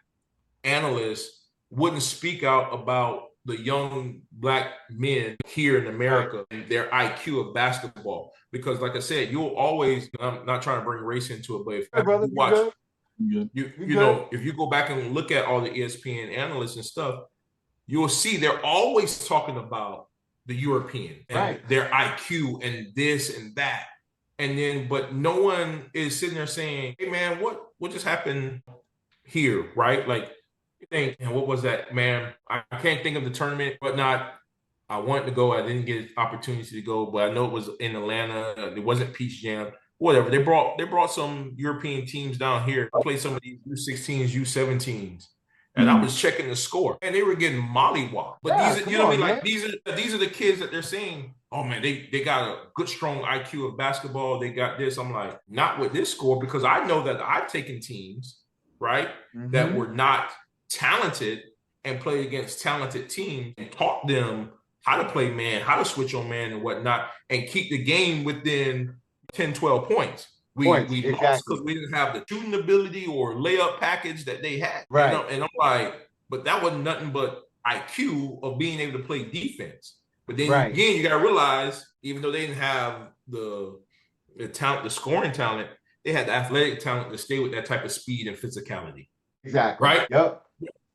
analysts wouldn't speak out about the young black men here in America and their IQ of basketball. Because like I said, you'll always, I'm not trying to bring race into it, but if you watch, you know, if you go back and look at all the ESPN analysts and stuff, you'll see they're always talking about the European and their IQ and this and that. And then, but no one is sitting there saying, hey man, what just happened here, right? Like, think, and what was that, man? I can't think of the tournament, but not. I wanted to go. I didn't get an opportunity to go, but I know it was in Atlanta. It wasn't Peach Jam. Whatever. They brought some European teams down here to play some of these U16s, U17s. And I was checking the score, and they were getting mollywopped. But these, you know what I mean? Like these are the kids that they're saying, oh man, they got a good, strong IQ of basketball. They got this. I'm like, not with this score, because I know that I've taken teams, right, that were not talented and played against talented teams and taught them how to play man, how to switch on man and whatnot, and keep the game within 10, 12 points. We lost because we didn't have the shooting ability or layup package that they had. Right. You know? And I'm like, but that wasn't nothing but IQ of being able to play defense. But then again, you got to realize, even though they didn't have the talent, the scoring talent, they had the athletic talent to stay with that type of speed and physicality. Exactly. Right? Yep.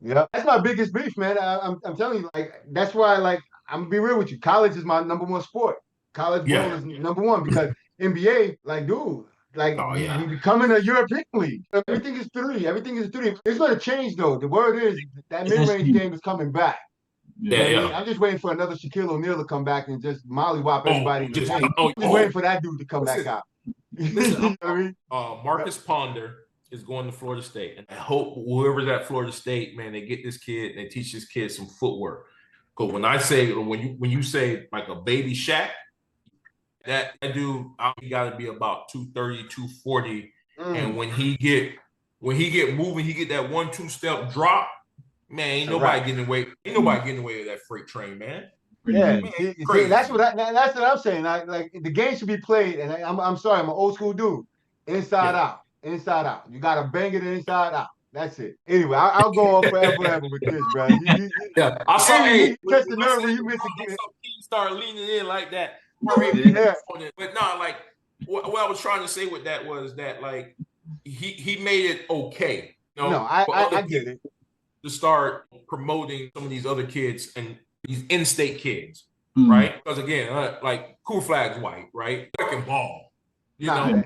That's my biggest beef, man. I'm telling you, like, that's why, like, I'm gonna be real with you. College is my number one sport. College ball is number one because NBA, like, dude, like, we becoming a European league. Everything is three. It's gonna change though. The word is that mid-range game is coming back. I'm just waiting for another Shaquille O'Neal to come back and just mollywop everybody in the paint. I'm just waiting for that dude to come back out. Listen, you know what I mean? Marcus Ponder is going to Florida State, and I hope whoever's at Florida State, man, they get this kid and they teach this kid some footwork. Because when you say like a baby Shaq, That dude, he got to be about 230, 240. And Mm. when he get moving, he get that 1-2 step drop. Man, ain't nobody getting away. Ain't nobody getting away with that freight train, man. Yeah, Man, see, crazy. that's what I'm saying. Like the game should be played, and I'm sorry, I'm an old school dude. Inside out, inside out. You gotta bang it inside out. That's it. Anyway, I'll go on forever ever with this, bro. Yeah, I saw. You Hey, catch when the I nerve said when you when miss a I game. saw King start leaning in like that. Right, Yeah. but no, like what I was trying to say with that was that like he made it okay. You know, No, for other I get people it. to start promoting some of these other kids and these in-state kids, right? Because again, like Cool Flag's white, right? Fucking ball, you know.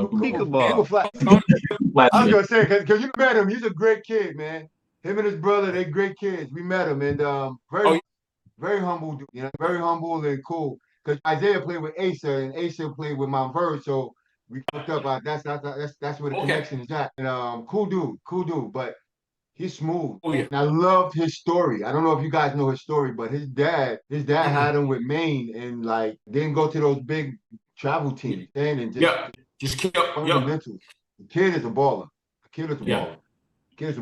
Cool Flag. I was gonna say because you met him. He's a great kid, man. Him and his brother, they great kids. We met him, and very humble, dude, very humble and cool. Because Isaiah played with Asa, and Asa played with Mount Verge, so we hooked up. That's where the connection is at. And cool dude. But he's smooth. Oh yeah. And I loved his story. I don't know if you guys know his story, but his dad had him with Maine and like didn't go to those big travel teams. And just kept fundamentals. The kid is a baller.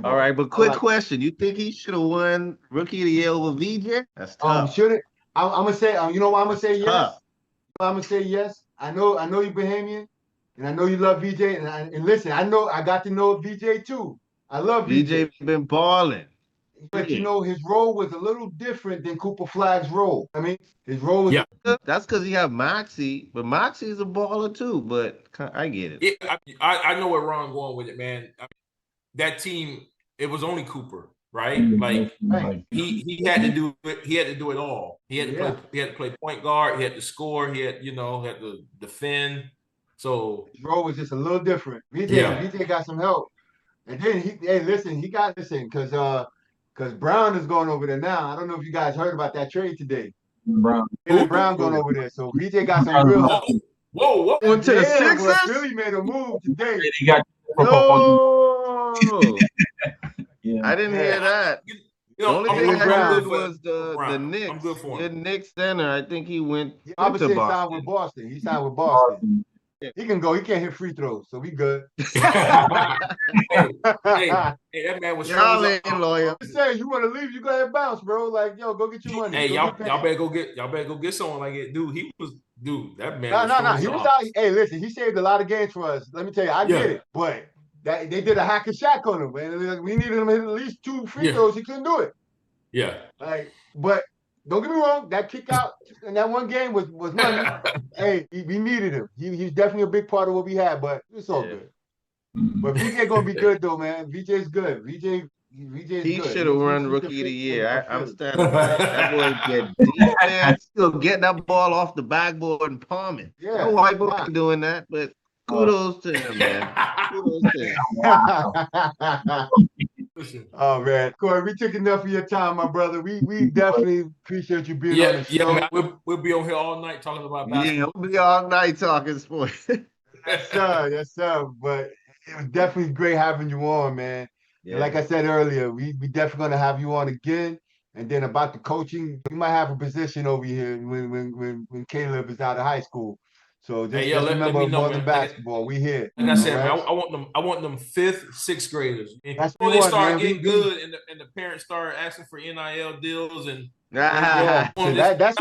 All right, but quick question: you think he should have won Rookie of the Year over VJ? That's tough. Should it? I'm gonna say. You know why I'm gonna say yes? Tough. I'm gonna say yes. I know you're Bahamian, and I know you love VJ. And listen, I got to know VJ too. I love VJ. been balling. But you know, his role was a little different than Cooper Flag's role. I mean, his role was That's because he have Moxie, but Moxie's a baller too. But I get it. I know where Ron going with it, man. I mean, that team, it was only Cooper, right? Like he had to do it. He had to do it all. He had to play. He had to play point guard. He had to score. He had had to defend. So his role was just a little different. VJ got some help, and then he got because Brown is going over there now. I don't know if you guys heard about that trade today. Brown going over there, so VJ got some real help. Whoa! Went to the Sixers. Philly made a move today. He got No. I didn't hear that. The only thing I heard was the Knicks. I'm good for him. The Knicks center, I think he went He to obviously Boston. signed with Boston. He signed with Boston. He can go. He can't hit free throws, so we good. hey, that man was y'all ain't loyal. I'm saying, you want to leave, you go ahead and bounce, bro. Like, yo, go get your money. Hey, y'all better go get someone like it, dude. That man. No. He was out. Hey, listen, he saved a lot of games for us. Let me tell you, I get it, but they did a hack and shack on him, man. We needed him to hit at least 2 free throws. He couldn't do it. Yeah. But don't get me wrong, that kick out in that one game was money. Hey, we needed him. He's definitely a big part of what we had, but it's all good. But VJ gonna be good though, man. VJ's good. VJ is he should have run Rookie of the Year. I'm standing by that. Boy get defense. Still getting that ball off the backboard and palming. Yeah, no white boy doing that, but kudos to him, man. Kudos to him. Oh man, Kory, we took enough of your time, my brother. We definitely appreciate you being on the show. Yeah, man. We'll be on here all night talking about basketball. Yeah, we'll be all night talking sports. Yes, sir. But it was definitely great having you on, man. Yeah. And like I said earlier, we definitely gonna have you on again. And then about the coaching, we might have a position over here when Caleb is out of high school. So just remember, let me know, more than basketball, we here. Like I said, man, I want them 5th, 6th graders. That's when they start getting good, and the parents start asking for NIL deals and. That's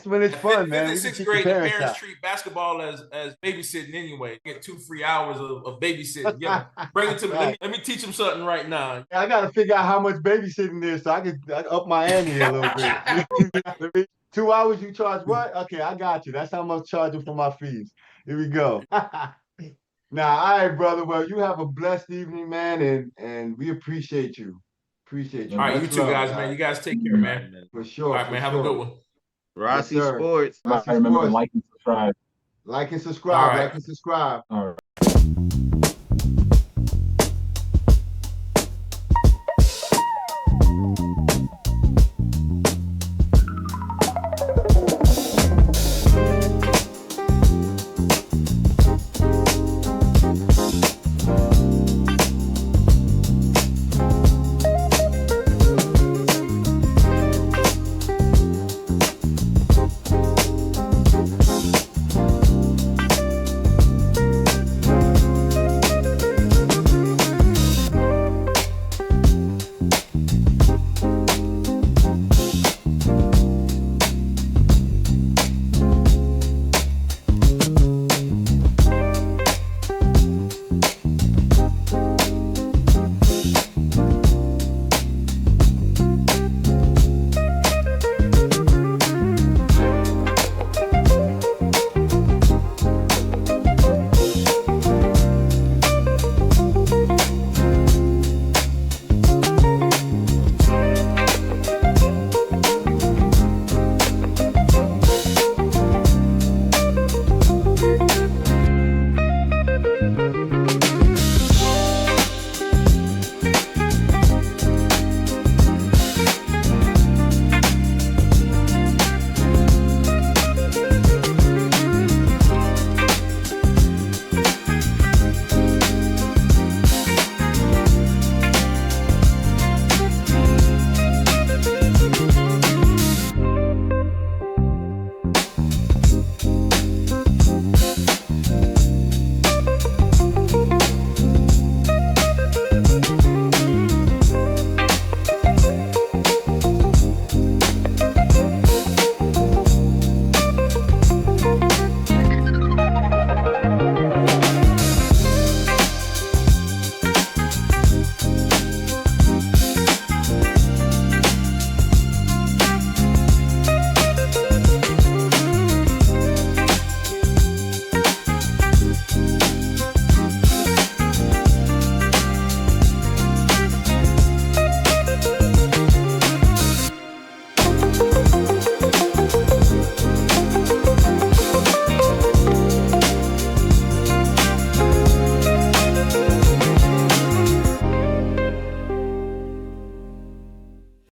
when it's fun, man. In 6th grade, the parents treat basketball as babysitting anyway. Get 2 free hours of babysitting. Yeah, bring it to me. Let me teach them something right now. I got to figure out how much babysitting is so I can up my ante a little bit. 2 hours you charge what? Okay, I got you. That's how much charging for my fees. Here we go. Now, all right, brother. Well, you have a blessed evening, man, and we appreciate you. All right, you two guys, man. You guys take care, man. For sure. All right, man. Have a good one. TeamRASI Sports. Remember, like and subscribe. Like and subscribe. All right.